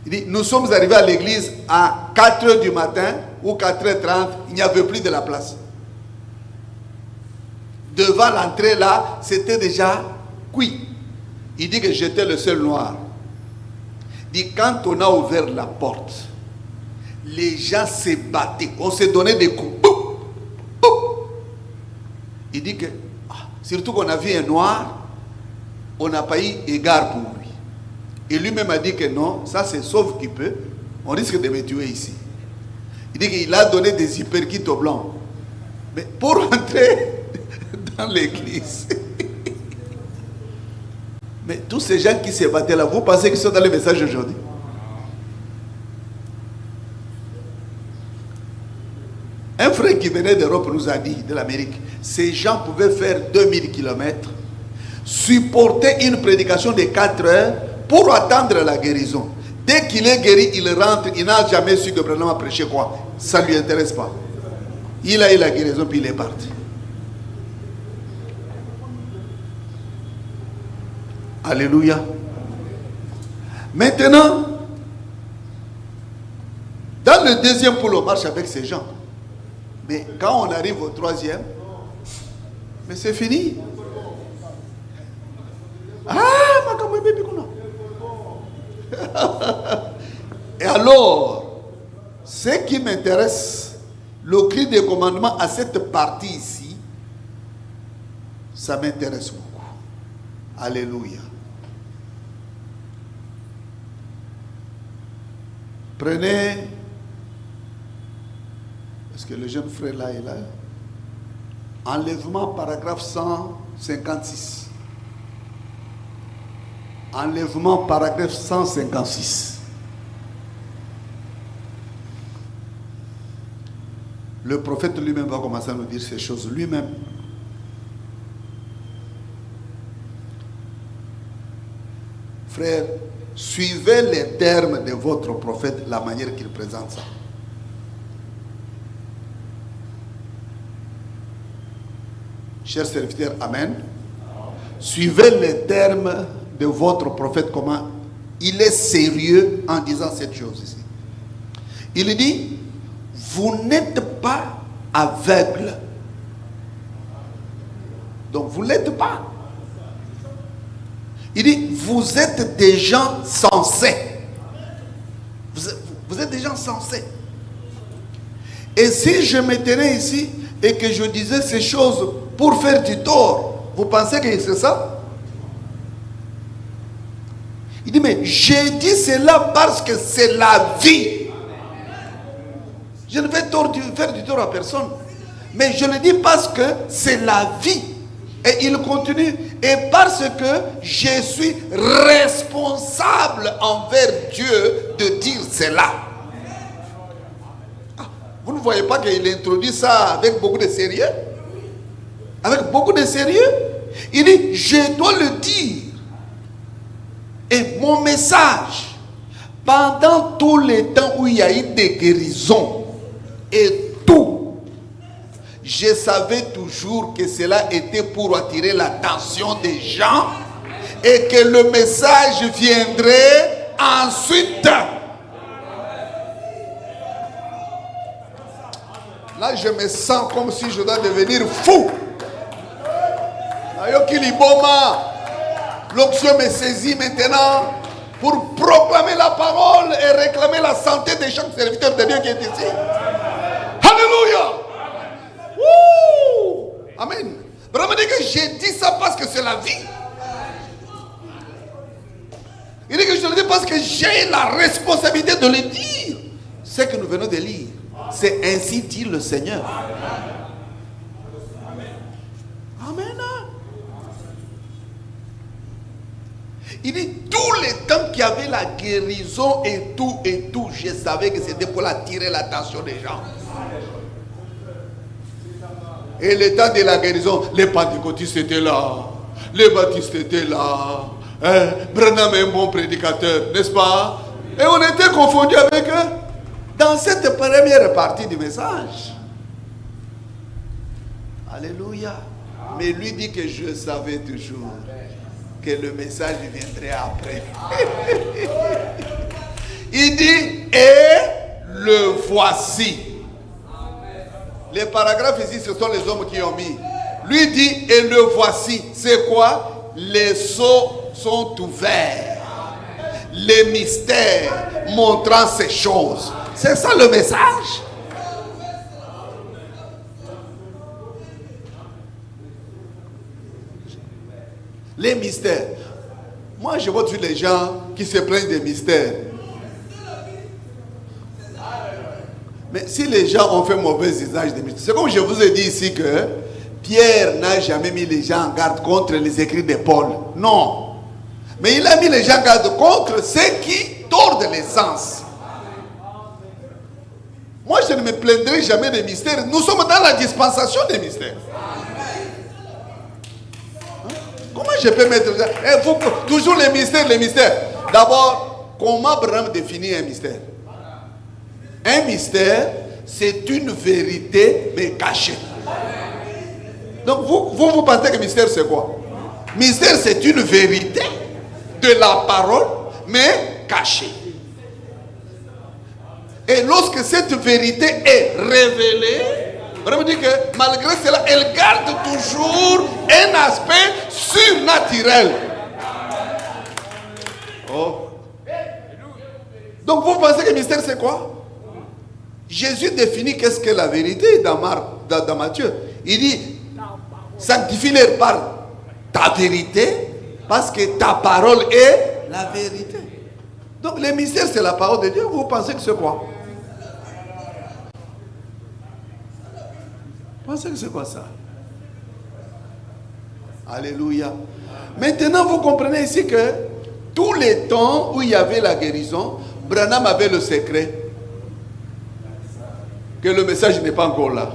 Il dit, nous sommes arrivés à l'église à 4h du matin ou 4h30, il n'y avait plus de la place. Devant l'entrée là, c'était déjà cuit. Il dit que j'étais le seul noir. Il dit, quand on a ouvert la porte, les gens se battaient, on se donnait des coups. Boum, boum. Il dit que, surtout qu'on a vu un noir, on n'a pas eu égard pour lui. Et lui-même a dit que non, ça c'est sauf qui peut, on risque de me tuer ici. Il dit qu'il a donné des hyperkits aux blancs. Mais pour entrer dans l'église, mais tous ces gens qui se battaient là, vous pensez qu'ils sont dans le message aujourd'hui? Un frère qui venait d'Europe nous a dit, de l'Amérique, ces gens pouvaient faire 2000 km, supporter une prédication de 4 heures pour attendre la guérison. Dès qu'il est guéri, il rentre, il n'a jamais su que Branham a prêché quoi. Ça ne lui intéresse pas. Il a eu la guérison puis il est parti. Alléluia. Maintenant, dans le deuxième poule, on marche avec ces gens. Mais quand on arrive au troisième, mais c'est fini. Et alors, ce qui m'intéresse, le cri des commandements à cette partie ici, ça m'intéresse beaucoup. Alléluia. Prenez, est-ce que le jeune frère là est là? Enlèvement, paragraphe 156. Enlèvement, paragraphe 156. Le prophète lui-même va commencer à nous dire ces choses lui-même. Frère, suivez les termes de votre prophète, la manière qu'il présente ça. Chers serviteurs, Amen. Suivez les termes de votre prophète, comment il est sérieux en disant cette chose ici. Il dit, vous n'êtes pas aveugle. Donc vous ne l'êtes pas. Il dit, vous êtes des gens sensés. Vous êtes des gens sensés. Et si je me tenais ici et que je disais ces choses pour faire du tort, vous pensez que c'est ça? Il dit, mais j'ai dit cela parce que c'est la vie. Je ne vais faire du tort à personne. Mais je le dis parce que c'est la vie. Et il continue. Et parce que je suis responsable envers Dieu de dire cela. Vous ne voyez pas qu'il introduit ça avec beaucoup de sérieux? Avec beaucoup de sérieux? Il dit, je dois le dire. Et mon message, pendant tous les temps où il y a eu des guérisons et tout, je savais toujours que cela était pour attirer l'attention des gens et que le message viendrait ensuite. Là, je me sens comme si je dois devenir fou. L'onction me saisit maintenant pour proclamer la parole et réclamer la santé de chaque serviteur de Dieu qui est ici. Alléluia. Wouh. Amen. Vraiment dire que j'ai dit ça parce que c'est la vie. Il dit que je le dis parce que j'ai la responsabilité de le dire. Ce que nous venons de lire, c'est ainsi dit le Seigneur. Amen. Il dit, tous les temps qu'il y avait la guérison et tout, je savais que c'était pour attirer l'attention des gens. Et le temps de la guérison, les pentecôtistes étaient là, les baptistes étaient là, Branham est un bon prédicateur, n'est-ce pas? Et on était confondus avec eux dans cette première partie du message. Alléluia. Mais lui dit que je savais toujours que le message viendrait après. Il dit, et le voici. Les paragraphes ici, ce sont les hommes qui ont mis. Lui dit, et le voici. C'est quoi? Les sceaux sont ouverts. Les mystères montrant ces choses. C'est ça le message. Les mystères. Moi, je vois tous les gens qui se plaignent des mystères. Mais si les gens ont fait mauvais usage des mystères, c'est comme je vous ai dit ici que Pierre n'a jamais mis les gens en garde contre les écrits de Paul. Non. Mais il a mis les gens en garde contre ceux qui tordent les sens. Moi, je ne me plaindrai jamais des mystères. Nous sommes dans la dispensation des mystères. Comment je peux mettre ça? Toujours les mystères, les mystères. D'abord, comment Branham définit un mystère? Un mystère, c'est une vérité mais cachée. Donc vous pensez que mystère c'est quoi? Mystère c'est une vérité de la parole mais cachée. Et lorsque cette vérité est révélée, Branham dit que malgré cela, elle garde toujours un aspect surnaturel. Oh. Donc vous pensez que le mystère c'est quoi? Jésus définit qu'est-ce que la vérité dans Matthieu. Il dit, sanctifie-les par ta vérité, parce que ta parole est la vérité. Donc les mystères, c'est la parole de Dieu. Vous pensez que c'est quoi? Vous pensez que c'est quoi ça? Alléluia. Maintenant, vous comprenez ici que tous les temps où il y avait la guérison, Branham avait le secret que le message n'est pas encore là.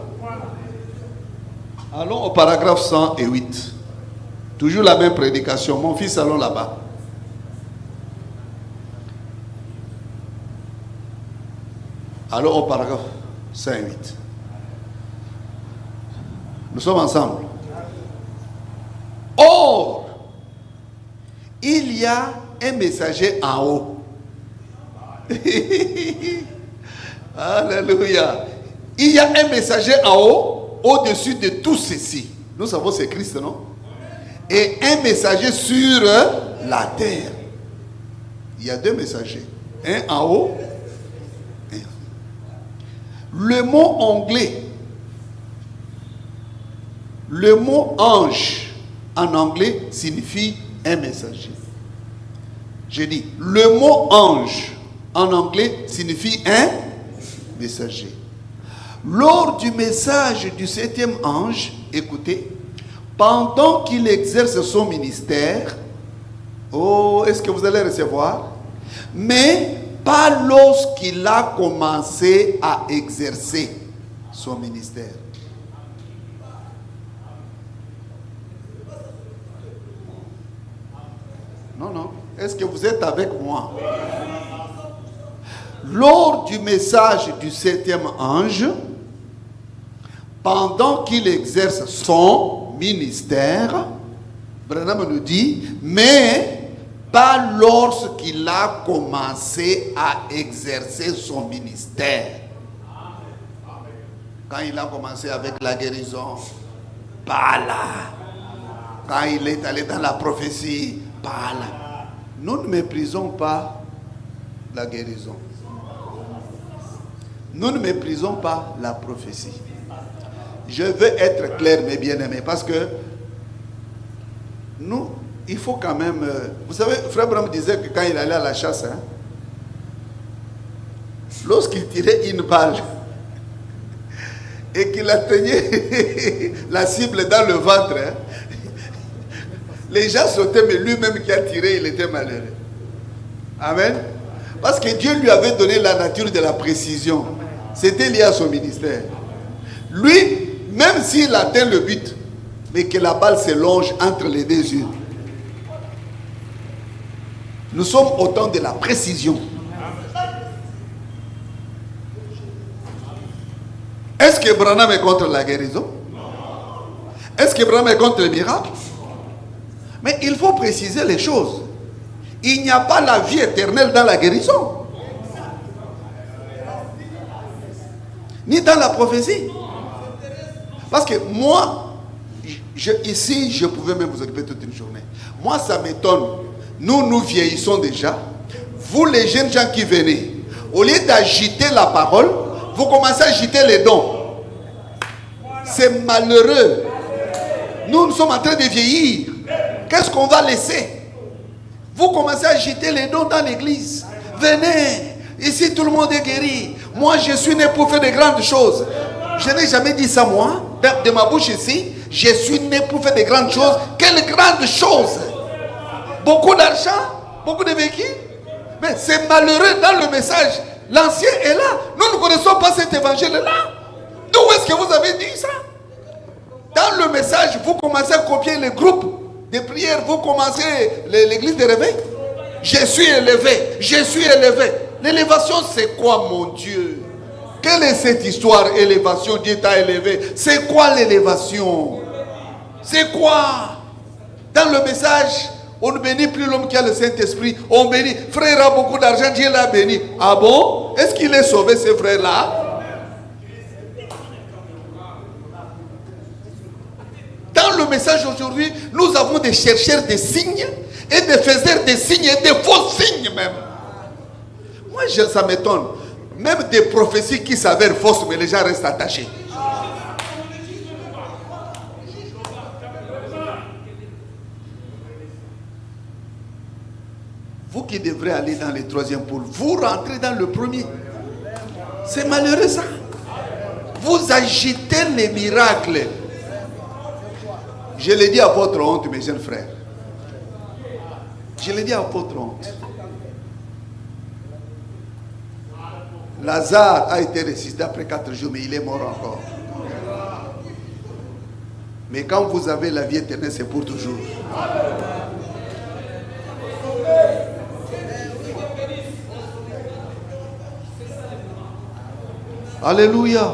Allons au paragraphe 108. Toujours la même prédication. Mon fils, allons là-bas. Allons au paragraphe 108. Nous sommes ensemble. Or, il y a un messager en haut. Alléluia. Il y a un messager en haut, au-dessus de tout ceci. Nous savons c'est Christ, non? Et un messager sur la terre. Il y a deux messagers. Un en haut. Le mot anglais, le mot ange en anglais signifie un messager. J'ai dit, le mot ange en anglais signifie un messager. Lors du message du 7e ange, écoutez, pendant qu'il exerce son ministère, oh, est-ce que vous allez recevoir? Mais pas lorsqu'il a commencé à exercer son ministère. Non, non. Est-ce que vous êtes avec moi? Lors du message du 7e ange, pendant qu'il exerce son ministère, Branham nous dit, mais pas lorsqu'il a commencé à exercer son ministère. Quand il a commencé avec la guérison, pas là. Quand il est allé dans la prophétie, pas là. Nous ne méprisons pas la guérison. Nous ne méprisons pas la prophétie. Je veux être clair, mes bien-aimés, parce que nous, il faut quand même... vous savez, Frère Branham disait que quand il allait à la chasse, hein, lorsqu'il tirait une balle et qu'il atteignait la cible dans le ventre, hein, les gens sautaient, mais lui-même qui a tiré, il était malheureux. Amen. Parce que Dieu lui avait donné la nature de la précision. C'était lié à son ministère. Lui, même s'il atteint le but, mais que la balle se longe entre les deux yeux. Nous sommes au temps de la précision. Est-ce que Branham est contre la guérison? Est-ce que Branham est contre le miracle? Mais il faut préciser les choses. Il n'y a pas la vie éternelle dans la guérison. Ni dans la prophétie. Parce que moi, ici, je pouvais même vous occuper toute une journée. Moi, ça m'étonne. Nous vieillissons déjà. Vous, les jeunes gens qui venez, au lieu d'agiter la parole, vous commencez à agiter les dons. C'est malheureux. Nous sommes en train de vieillir. Qu'est-ce qu'on va laisser? Vous commencez à agiter les dons dans l'église. Venez. Ici, tout le monde est guéri. Moi, je suis né pour faire de grandes choses. Je n'ai jamais dit ça, moi. De ma bouche ici, je suis né pour faire de grandes choses. Quelles grandes choses? Beaucoup d'argent, beaucoup de véhicules. Mais c'est malheureux dans le message. L'ancien est là. Nous ne connaissons pas cet évangile-là. D'où est-ce que vous avez dit ça? Dans le message, vous commencez à copier les groupes de prières. Vous commencez l'église de réveil. Je suis élevé. Je suis élevé. L'élévation, c'est quoi, mon Dieu? Quelle est cette histoire, élévation? Dieu t'a élevé. C'est quoi l'élévation? C'est quoi? Dans le message, on ne bénit plus l'homme qui a le Saint-Esprit. On bénit. Frère a beaucoup d'argent, Dieu l'a béni. Ah bon? Est-ce qu'il est sauvé, ce frère-là? Dans le message aujourd'hui, nous avons des chercheurs de signes et des faiseurs de signes et des faux signes même. Moi, ça m'étonne. Même des prophéties qui s'avèrent fausses, mais les gens restent attachés. Vous qui devrez aller dans le troisième pôle, vous rentrez dans le premier. C'est malheureux ça. Vous agitez les miracles. Je l'ai dit à votre honte, mes jeunes frères. Je l'ai dit à votre honte. Lazare a été ressuscité après 4 jours, mais il est mort encore. Mais quand vous avez la vie éternelle, c'est pour toujours. Alléluia.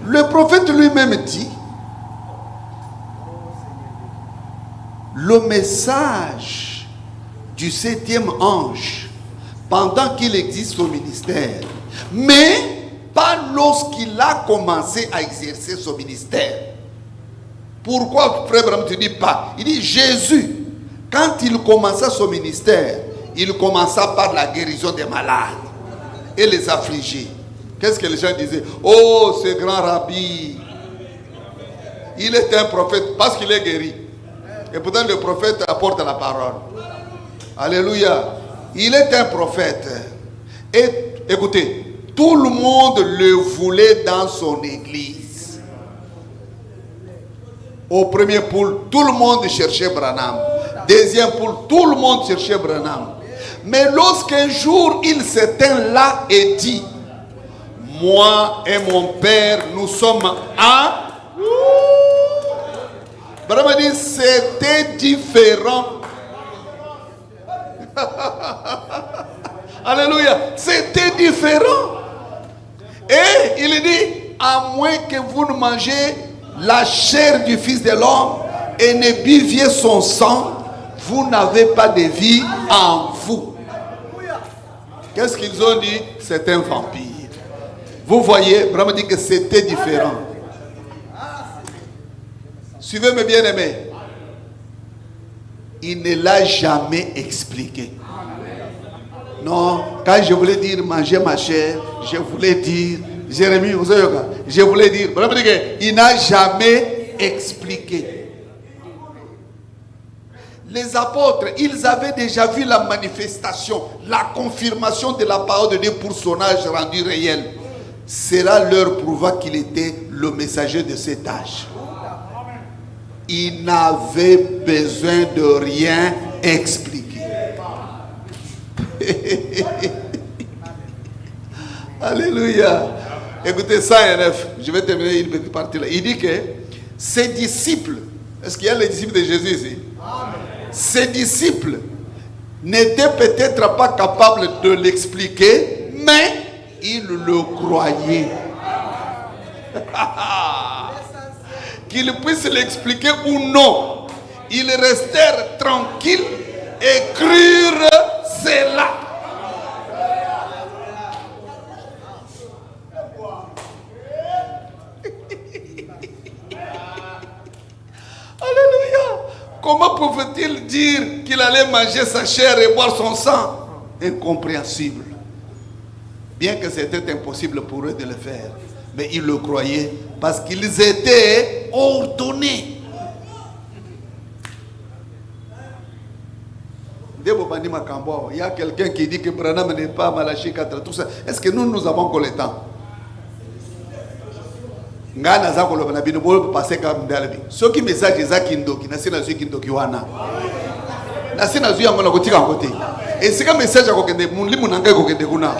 Le prophète lui-même dit, le message du 7e ange, pendant qu'il existe au ministère, mais pas lorsqu'il a commencé à exercer son ministère. Pourquoi frère Branham te dit pas? Il dit Jésus, quand il commença son ministère, il commença par la guérison des malades et les affligés. Qu'est-ce que les gens disaient? Oh, ce grand rabbi, il est un prophète parce qu'il est guéri. Et pourtant le prophète apporte la parole. Alléluia. Il est un prophète. Et écoutez, tout le monde le voulait dans son église. Au premier poule, tout le monde cherchait Branham. Deuxième poule, tout le monde cherchait Branham. Mais lorsqu'un jour il s'éteint là et dit, moi et mon père, nous sommes un. Branham dit, c'était différent. Alléluia. C'était différent. Et il dit, à moins que vous ne mangez la chair du Fils de l'homme et ne buviez son sang, vous n'avez pas de vie en vous. Qu'est-ce qu'ils ont dit? C'est un vampire. Vous voyez, Branham dit que c'était différent. Suivez mes bien-aimés. Il ne l'a jamais expliqué. Non, quand je voulais dire manger ma chair, je voulais dire, Jérémie, je voulais dire, il n'a jamais expliqué. Les apôtres, ils avaient déjà vu la manifestation, la confirmation de la parole de Dieu pour son âge rendu réel. Cela leur prouva qu'il était le messager de cet âge. Il n'avait besoin de rien expliquer. Alléluia. Écoutez, 109, je vais terminer une petite partie là. Il dit que ses disciples, est-ce qu'il y a les disciples de Jésus ici? Ses disciples n'étaient peut-être pas capables de l'expliquer, mais ils le croyaient. Qu'ils puissent l'expliquer ou non, ils restèrent tranquilles et crurent cela. Alléluia. Comment pouvait-il dire qu'il allait manger sa chair et boire son sang? Incompréhensible. Bien que c'était impossible pour eux de le faire. Mais ils le croyaient parce qu'ils étaient ordonnés. Il y a quelqu'un qui dit que Branham n'est pas Malachi 4, tout ça. Est-ce que nous avons encore le temps? Ce qui message est Kindoki, n'a pas Kindoki wana. N'a pas yango na kotika côté. Et c'est un message à kokende munli munanga kokende kuna.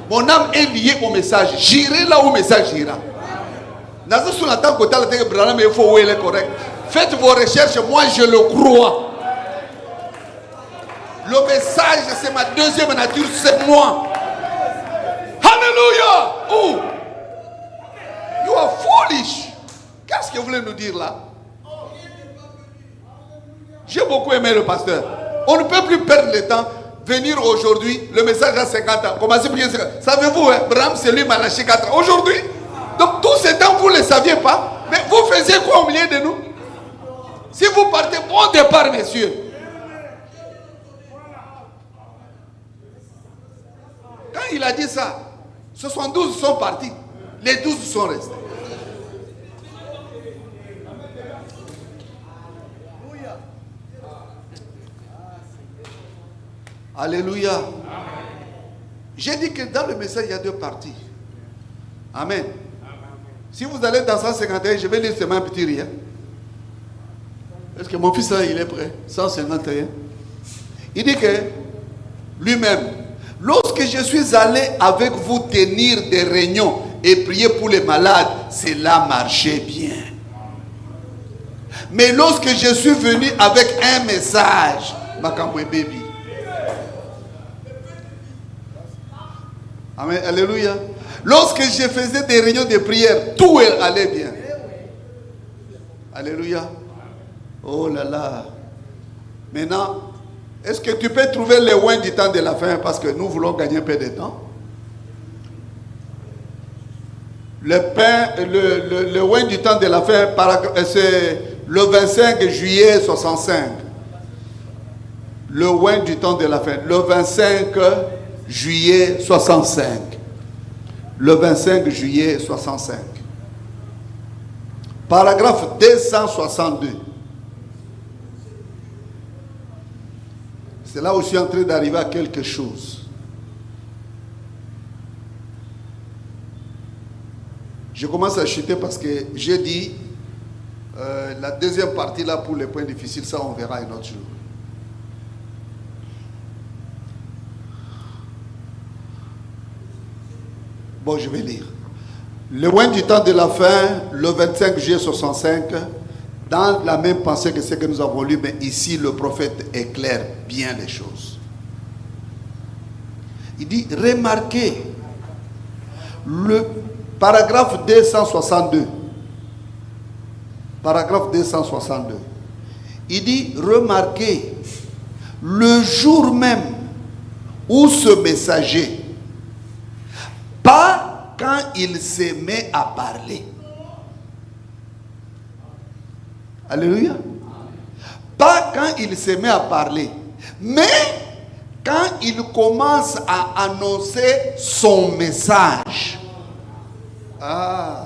Mon âme est liée au message. J'irai là où le message ira. N'a pas sur la table côté la Branham il faut où il est correct. Faites vos recherches, moi je le crois. Le message, c'est ma deuxième nature, c'est moi. Alléluia. Oh. You are foolish. Qu'est-ce que vous voulez nous dire là? J'ai beaucoup aimé le pasteur. On ne peut plus perdre le temps. Venir aujourd'hui, le message a 50 ans. Commencez par 50 ans. Savez-vous, Branham, c'est lui, Malachi 4 ans. Aujourd'hui, donc tous ces temps, vous ne le saviez pas. Mais vous faisiez quoi au milieu de nous? Si vous partez, bon départ, messieurs. Quand il a dit ça, 72 sont partis. Les 12 sont restés. Alléluia. J'ai dit que dans le message, il y a 2 parties. Amen. Si vous allez dans 151, je vais lire seulement un petit rien. Est-ce que mon fils là, il est prêt? 151. Il dit que lui-même, lorsque je suis allé avec vous tenir des réunions et prier pour les malades, cela marchait bien. Mais lorsque je suis venu avec un message, Makambwe baby. Amen. Alléluia. Lorsque je faisais des réunions de prière, tout allait bien. Alléluia. Oh là là. Maintenant, est-ce que tu peux trouver les oins du temps de la fin? Parce que nous voulons gagner un peu de temps. Le oin du temps de la fin, c'est le 25 juillet 65. Le oin du temps de la fin. Le 25 juillet 65. Le 25 juillet 65. Paragraphe 262. C'est là où je suis en train d'arriver à quelque chose. Je commence à chuter parce que j'ai dit la deuxième partie là pour les points difficiles, ça on verra un autre jour. Bon, je vais lire. Le loin du temps de la fin, le 25 juillet 65, dans la même pensée que ce que nous avons lu, mais ici le prophète éclaire bien les choses. Il dit, remarquez le paragraphe 262. Paragraphe 262. Il dit, remarquez, le jour même où ce messager, pas quand il se met à parler. Alléluia. Pas quand il se met à parler, mais quand il commence à annoncer son message. Ah,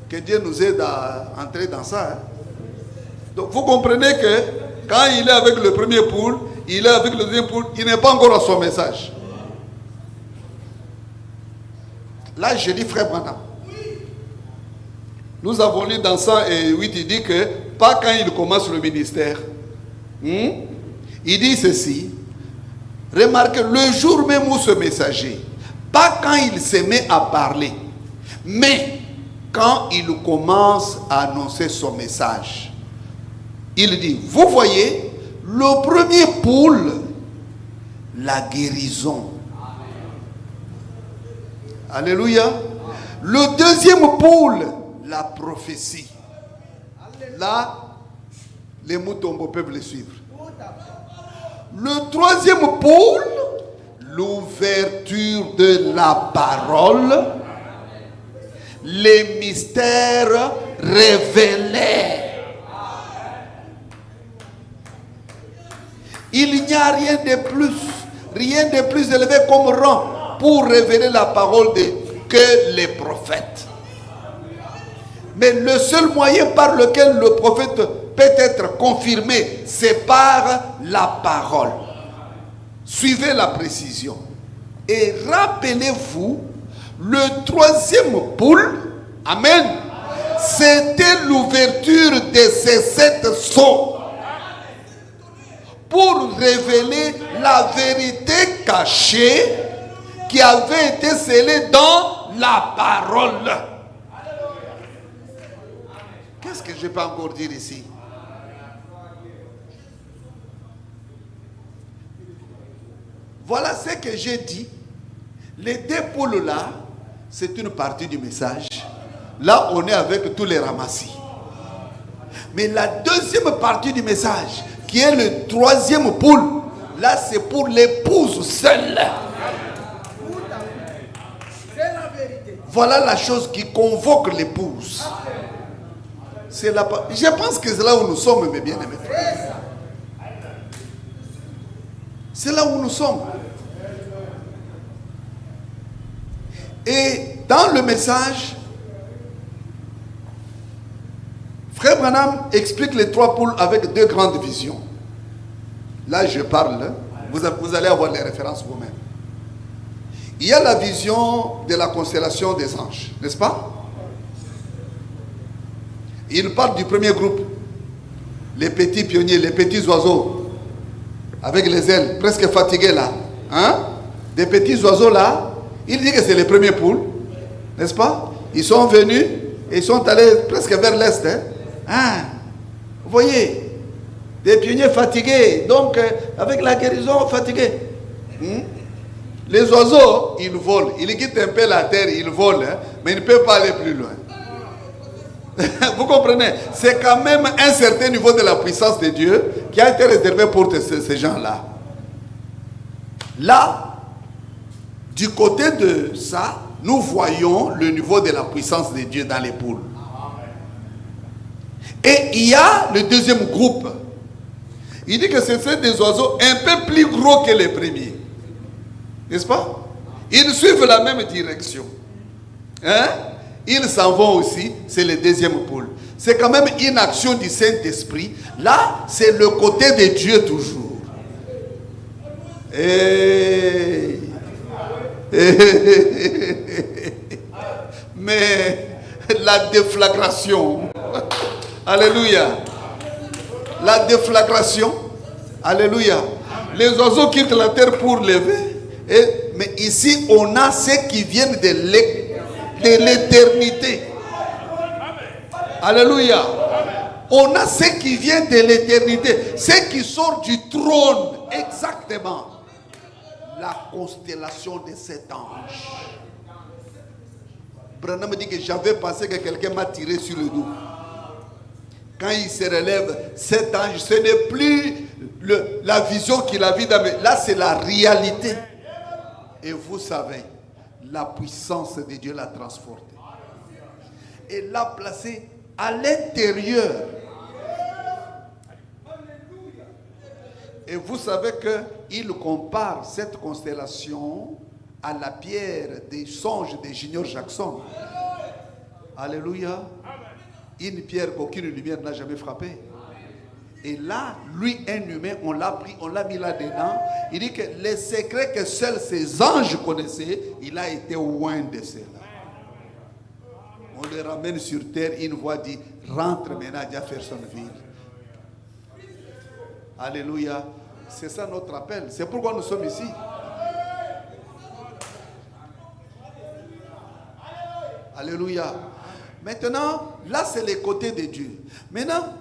que Dieu nous aide à entrer dans ça. Hein? Donc vous comprenez que quand il est avec le premier poule, il est avec le deuxième poule, il n'est pas encore à son message. Là, je dis frère Branham. Nous avons lu dans 108, il dit que pas quand il commence le ministère. Il dit ceci. Remarquez, le jour même où ce messager, pas quand il se met à parler, mais quand il commence à annoncer son message. Il dit, vous voyez, le premier pôle, la guérison. Alléluia. Le deuxième pôle, la prophétie. Là, les moutons peuvent le suivre. Le troisième pôle, l'ouverture de la parole, les mystères révélés. Il n'y a rien de plus élevé comme rang pour révéler la parole que les prophètes. Mais le seul moyen par lequel le prophète peut être confirmé, c'est par la parole. Suivez la précision. Et rappelez-vous, le troisième pôle, amen, c'était l'ouverture de ces 7 sceaux pour révéler la vérité cachée qui avait été scellée dans la parole. Qu'est-ce que je peux encore dire ici? Voilà ce que j'ai dit. Les 2 pôles-là, c'est une partie du message. Là, on est avec tous les ramassis. Mais la deuxième partie du message, qui est le troisième pôle, là, c'est pour l'épouse seule. Voilà la chose qui convoque l'épouse. Je pense que c'est là où nous sommes, mes bien-aimés frères. C'est là où nous sommes. Et dans le message, Frère Branham explique les 3 pôles avec 2 grandes visions. Là, je parle Vous allez avoir les références vous-même. Il y a la vision de la constellation des anges, n'est-ce pas? Il parle du premier groupe, les petits pionniers, les petits oiseaux, avec les ailes presque fatigués là. Hein? Des petits oiseaux là, il dit que c'est les premiers poules, n'est-ce pas? Ils sont venus et ils sont allés presque vers l'est. Hein? Vous voyez, des pionniers fatigués, donc avec la guérison fatiguée. Les oiseaux, ils volent, ils quittent un peu la terre, ils volent, mais ils ne peuvent pas aller plus loin. Vous comprenez? C'est quand même un certain niveau de la puissance de Dieu qui a été réservé pour ces gens-là. Là, du côté de ça, nous voyons le niveau de la puissance de Dieu dans les poules. Et il y a le deuxième groupe. Il dit que ce sont des oiseaux un peu plus gros que les premiers. N'est-ce pas? Ils suivent la même direction. Hein? Ils s'en vont aussi, c'est le deuxième pôle. C'est quand même une action du Saint-Esprit. Là, c'est le côté de Dieu toujours. Mais la déflagration, alléluia. La déflagration, alléluia. Les oiseaux quittent la terre pour lever. Mais ici, on a ceux qui viennent de l'éternité. Alléluia. On a ceux qui viennent de l'éternité. Ceux qui sortent du trône. Exactement. La constellation de cet ange. Branham dit que j'avais pensé que quelqu'un m'a tiré sur le dos. Quand il se relève, cet ange, ce n'est plus la vision qu'il a vue. Là, c'est la réalité. Et vous savez, la puissance de Dieu l'a transporté. Et l'a placé à l'intérieur. Et vous savez qu'il compare cette constellation à la pierre des songes de Junior Jackson. Alléluia. Une pierre qu'aucune lumière n'a jamais frappée. Et là, lui, un humain, on l'a pris, on l'a mis là-dedans. Il dit que les secrets que seuls ces anges connaissaient, il a été loin de cela. On le ramène sur terre, une voix dit, rentre maintenant à Jeffersonville. Alléluia. C'est ça notre appel. C'est pourquoi nous sommes ici. Alléluia. Maintenant, là c'est les côtés de Dieu. Maintenant,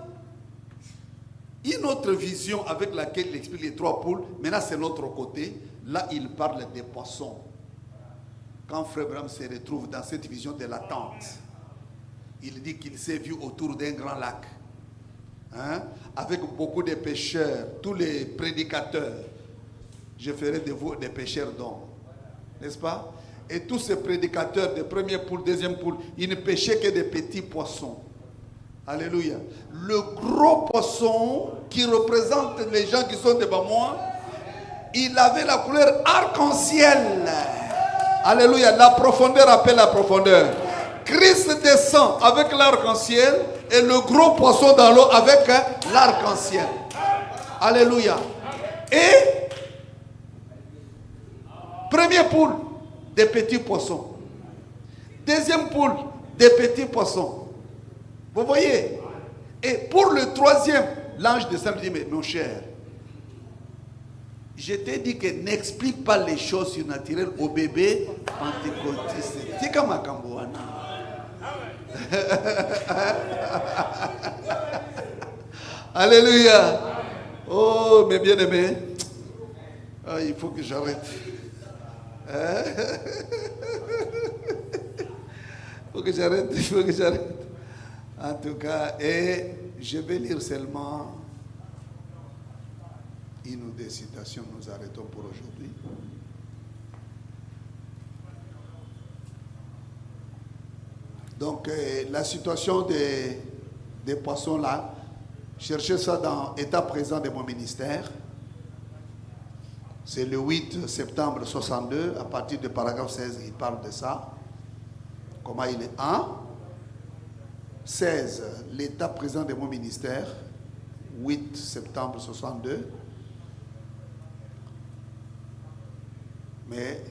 une autre vision avec laquelle il explique les trois poules, maintenant c'est l'autre côté. Là, il parle des poissons. Quand Frère Branham se retrouve dans cette vision de la tente, il dit qu'il s'est vu autour d'un grand lac. Hein? Avec beaucoup de pêcheurs, tous les prédicateurs. Je ferai de vous des pêcheurs d'hommes. N'est-ce pas? Et tous ces prédicateurs de première poule, deuxième poule, ils ne pêchaient que des petits poissons. Alléluia. Le gros poisson qui représente les gens qui sont devant moi, il avait la couleur arc-en-ciel. Alléluia. La profondeur appelle la profondeur. Christ descend avec l'arc-en-ciel et le gros poisson dans l'eau avec l'arc-en-ciel. Alléluia. Et première poule, des petits poissons. Deuxième poule, des petits poissons. Vous voyez? Et pour le troisième, l'ange descend et dit, mais mon cher, je t'ai dit que n'explique pas les choses surnaturelles au bébé pentecôtiste. C'est comme un Cambouana. Alléluia. Oh, mes bien-aimés. Ah, il faut que j'arrête. Il faut que j'arrête. En tout cas, et je vais lire seulement une ou deux citations. Nous arrêtons pour aujourd'hui. Donc, la situation des poissons là, cherchez ça dans l'état présent de mon ministère. C'est le 8 septembre 62, à partir du paragraphe 16, il parle de ça. Comment il est 1. 16, l'état présent de mon ministère, 8 septembre 62. Mais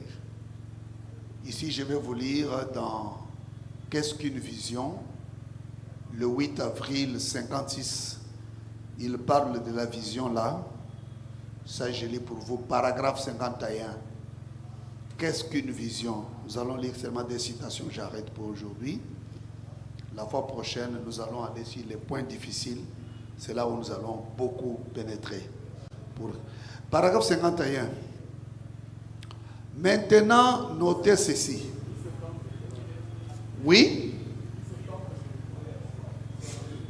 ici, je vais vous lire dans Qu'est-ce qu'une vision? Le 8 avril 56, il parle de la vision là. Ça, je lis pour vous. Paragraphe 51. Qu'est-ce qu'une vision? Nous allons lire seulement des citations. J'arrête pour aujourd'hui. La fois prochaine, nous allons aller sur les points difficiles. C'est là où nous allons beaucoup pénétrer. Paragraphe 51. Maintenant, notez ceci. Oui.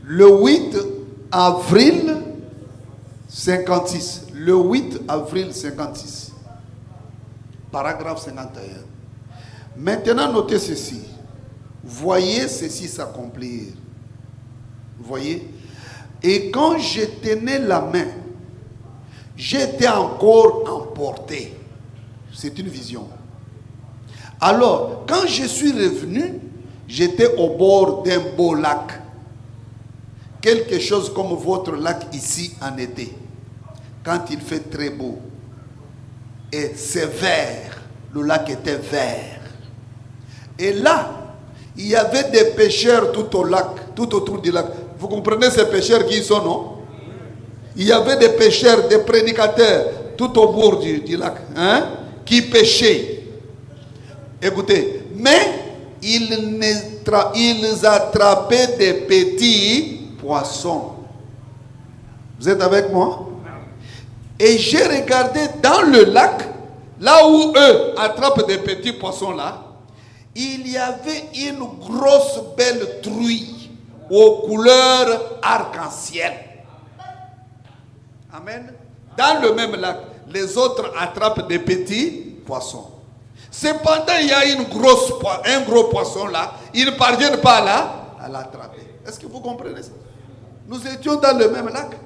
Le 8 avril 56. Le 8 avril 56. Paragraphe 51. Maintenant, notez ceci. Voyez ceci s'accomplir. Voyez. Et quand je tenais la main, j'étais encore emporté. C'est une vision. Alors, quand je suis revenu, j'étais au bord d'un beau lac. Quelque chose comme votre lac ici en été. Quand il fait très beau. Et c'est vert. Le lac était vert. Et là, il y avait des pêcheurs tout au lac, tout autour du lac. Vous comprenez ces pêcheurs qui sont, non? Il y avait des pêcheurs, des prédicateurs tout au bord du lac, hein, qui pêchaient. Écoutez, mais ils attrapaient des petits poissons. Vous êtes avec moi? Et j'ai regardé dans le lac, là où eux attrapent des petits poissons là, il y avait une grosse belle truie aux couleurs arc-en-ciel. Amen. Dans le même lac, les autres attrapent des petits poissons. Cependant, il y a un gros poisson là, ils ne parviennent pas là à l'attraper. Est-ce que vous comprenez ça? Nous étions dans le même lac.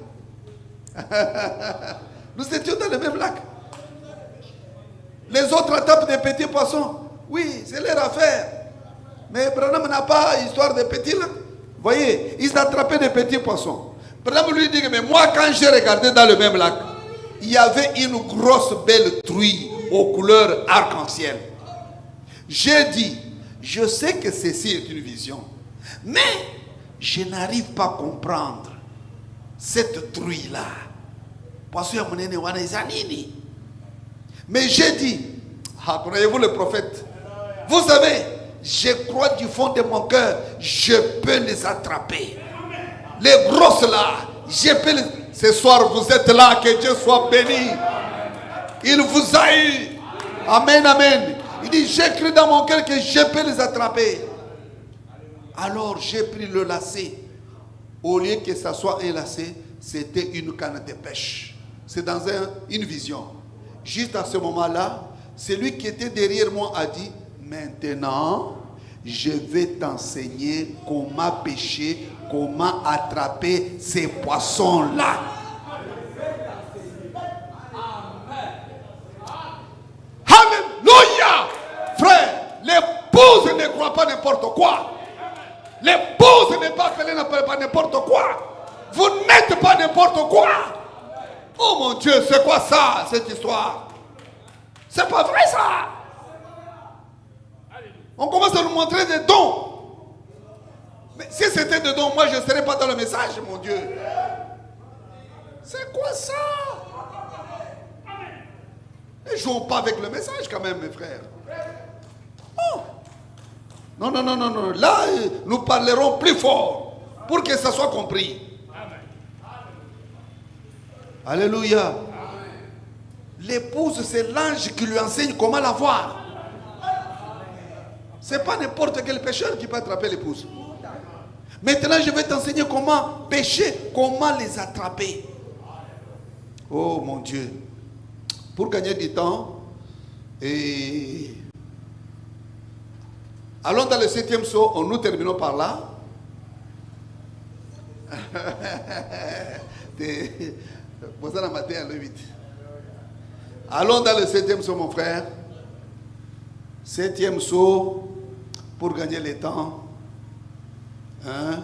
Nous étions dans le même lac. Les autres attrapent des petits poissons. Oui, c'est leur affaire. Mais Branham n'a pas histoire de petits lacs. Voyez, ils attrapaient des petits poissons. Branham lui dit, mais moi quand j'ai regardé dans le même lac, il y avait une grosse belle truie aux couleurs arc-en-ciel. J'ai dit, je sais que ceci est une vision, mais je n'arrive pas à comprendre cette truie-là. Mais j'ai dit, croyez-vous le prophète? Vous savez, je crois du fond de mon cœur, je peux les attraper. Les grosses là, je peux les... Ce soir, vous êtes là, que Dieu soit béni. Il vous a eu. Amen, amen. Il dit, j'ai cru dans mon cœur que je peux les attraper. Alors, j'ai pris le lacet. Au lieu que ça soit un lacet, c'était une canne de pêche. C'est dans une vision. Juste à ce moment-là, celui qui était derrière moi a dit, maintenant, je vais t'enseigner comment pêcher, comment attraper ces poissons-là. Alléluia! Frère, l'épouse ne croit pas n'importe quoi. L'épouse n'est pas appelée pas n'importe quoi. Vous n'êtes pas n'importe quoi. Oh mon Dieu, c'est quoi ça, cette histoire? C'est pas vrai ça. On commence à nous montrer des dons. Mais si c'était des dons, moi je ne serais pas dans le message, mon Dieu. C'est quoi ça? Ne jouons pas avec le message quand même, mes frères. Oh. Non, non, non, non, non. Là, nous parlerons plus fort pour que ça soit compris. Alléluia. L'épouse, c'est l'ange qui lui enseigne comment la voir. Ce n'est pas n'importe quel pêcheur qui peut attraper l'épouse. Maintenant, je vais t'enseigner comment pêcher, comment les attraper. Oh mon Dieu. Pour gagner du temps, et allons dans le 7e saut, nous terminons par là. Allons dans le 7e saut, mon frère. 7e saut, pour gagner le temps. Hein?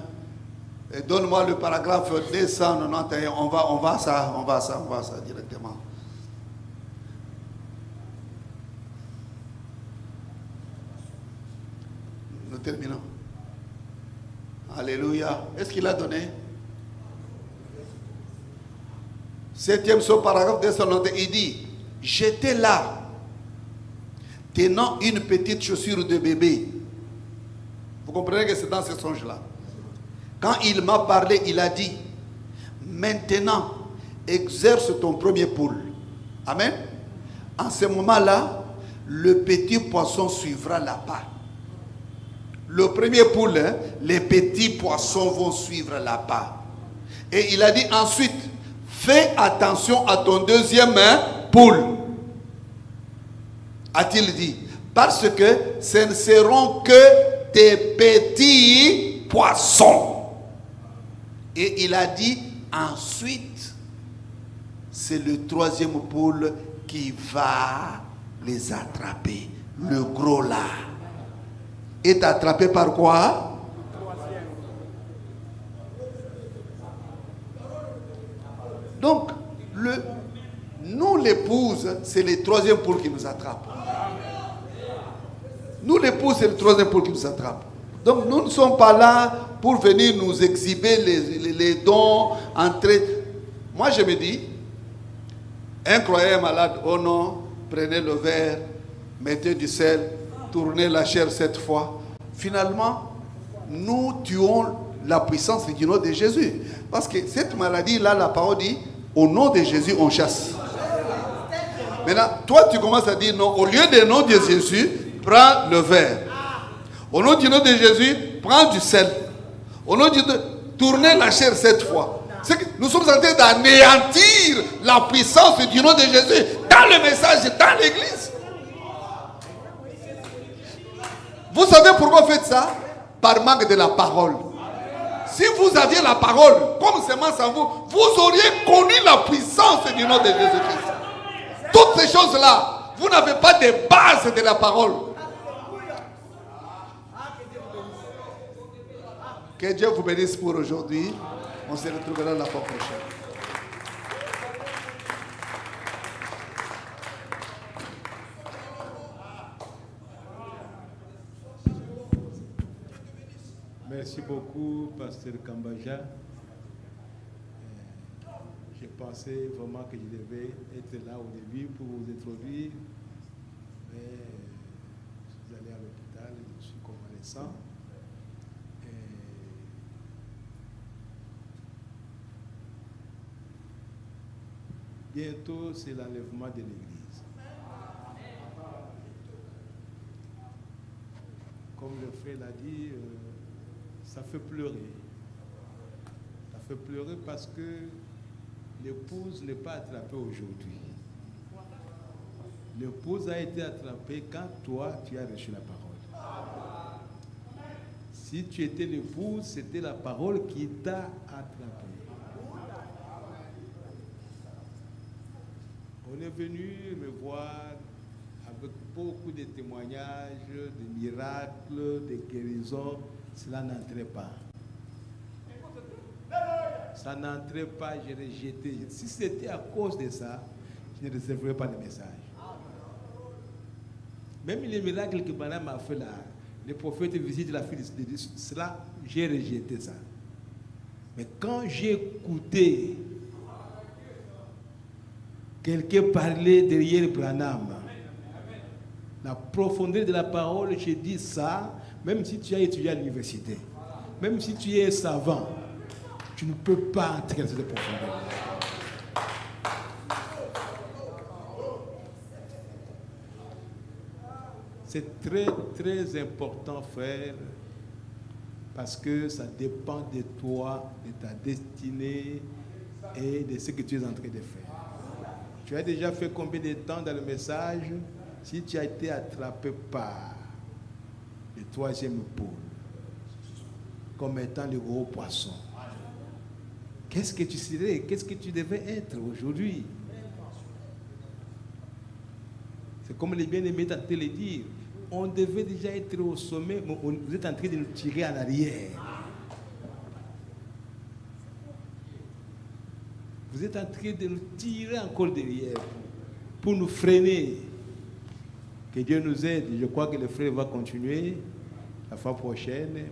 Et donne-moi le paragraphe 291. On va ça directement. terminons. Alléluia. Est-ce qu'il a donné? 7e son paragraphe de son note, il dit, j'étais là, tenant une petite chaussure de bébé. Vous comprenez que c'est dans ce songe-là. Quand il m'a parlé, il a dit, maintenant, exerce ton premier poule. Amen. En ce moment-là, le petit poisson suivra la part. Le premier poule, les petits poissons vont suivre la part. Et il a dit ensuite, fais attention à ton deuxième poule. A-t-il dit, parce que ce ne seront que des petits poissons. Et il a dit ensuite, c'est le troisième poule qui va les attraper. Le gros là est attrapé par quoi? Donc, nous l'épouse, c'est le troisième poule qui nous attrape. Nous l'épouse, c'est le troisième poule qui nous attrape. Donc, nous ne sommes pas là pour venir nous exhiber les dons, entrer. Moi, je me dis, un croyant malade, oh non, prenez le verre, mettez du sel, tournez la chair 7 fois. Finalement, nous tuons la puissance du nom de Jésus. Parce que cette maladie-là, la parole dit, au nom de Jésus, on chasse. Maintenant, toi, tu commences à dire non, au lieu du nom de Jésus, prends le verre. Au nom du nom de Jésus, prends du sel. Au nom de tournez la chair 7 fois. C'est que nous sommes en train d'anéantir la puissance du nom de Jésus dans le message, dans l'église. Vous savez pourquoi vous faites ça? Par manque de la parole. Si vous aviez la parole comme semence en vous, vous auriez connu la puissance du nom de Jésus-Christ. Toutes ces choses-là, vous n'avez pas de base de la parole. Que Dieu vous bénisse pour aujourd'hui. On se retrouvera la fois prochaine. Merci beaucoup, Pasteur Kambaja. J'ai pensé vraiment que je devais être là au début pour vous introduire. Mais je suis allé à l'hôpital, je suis convalescent. Bientôt, c'est l'enlèvement de l'Église. Comme le frère l'a dit, ça fait pleurer. Ça fait pleurer parce que l'épouse n'est pas attrapée aujourd'hui. L'épouse a été attrapée quand toi, tu as reçu la parole. Si tu étais l'épouse, c'était la parole qui t'a attrapé. On est venu me voir avec beaucoup de témoignages, de miracles, de guérisons. Cela n'entrait pas. Ça n'entrait pas, j'ai rejeté. Si c'était à cause de ça, je ne recevrais pas de message. Même les miracles que Madame a fait là, les prophètes visitent la fille de Dieu, cela, j'ai rejeté ça. Mais quand j'ai écouté quelqu'un parler derrière Branham, la profondeur de la parole, j'ai dit ça, même si tu as étudié à l'université, même si tu es savant, tu ne peux pas entrer dans cette profondeur. C'est très, très important, frère, parce que ça dépend de toi, de ta destinée et de ce que tu es en train de faire. Tu as déjà fait combien de temps dans le message? Si tu as été attrapé par le troisième pôle, comme étant le gros poisson, qu'est-ce que tu serais? Qu'est-ce que tu devais être aujourd'hui? C'est comme les bien-aimés tentent de le dire. On devait déjà être au sommet, mais vous êtes en train de nous tirer en arrière. Vous êtes en train de nous tirer encore derrière pour nous freiner. Que Dieu nous aide. Je crois que le frère va continuer. la fois prochaine,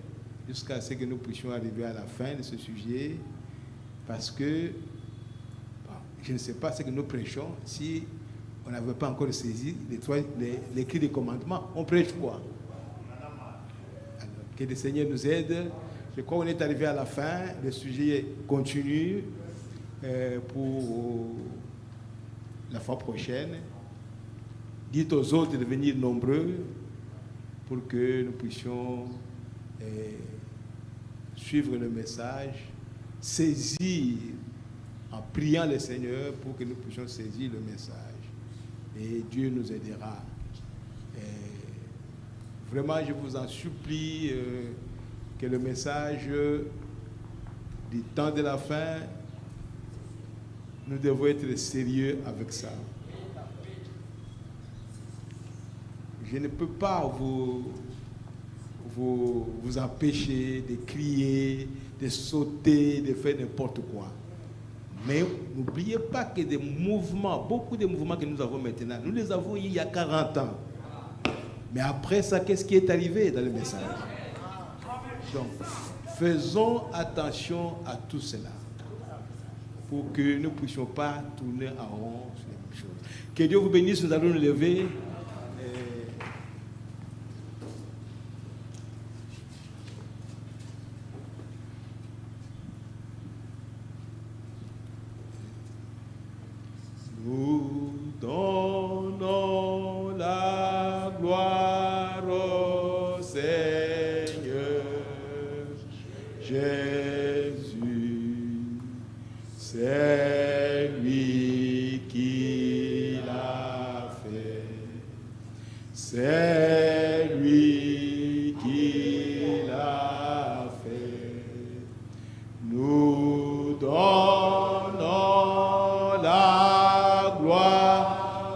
jusqu'à ce que nous puissions arriver à la fin de ce sujet, parce que je ne sais pas ce que nous prêchons si on n'avait pas encore saisi les cris des commandements. On prêche quoi? Alors, que le Seigneur nous aide. Je crois qu'on est arrivé à la fin. Le sujet continue pour la fois prochaine. Dites aux autres de venir nombreux pour que nous puissions suivre le message, saisir en priant le Seigneur pour que nous puissions saisir le message. Et Dieu nous aidera. Vraiment, je vous en supplie que le message du temps de la fin, nous devons être sérieux avec ça. Je ne peux pas vous empêcher de crier, de sauter, de faire n'importe quoi. Mais n'oubliez pas que des mouvements, beaucoup de mouvements que nous avons maintenant, nous les avons il y a 40 ans. Mais après ça, qu'est-ce qui est arrivé dans le message? Donc, faisons attention à tout cela pour que nous ne puissions pas tourner en rond sur les mêmes choses. Que Dieu vous bénisse, nous allons nous lever. Nous donnons la gloire au Seigneur Jésus, c'est lui qui l'a fait, c'est lui qui l'a fait. Nous donnons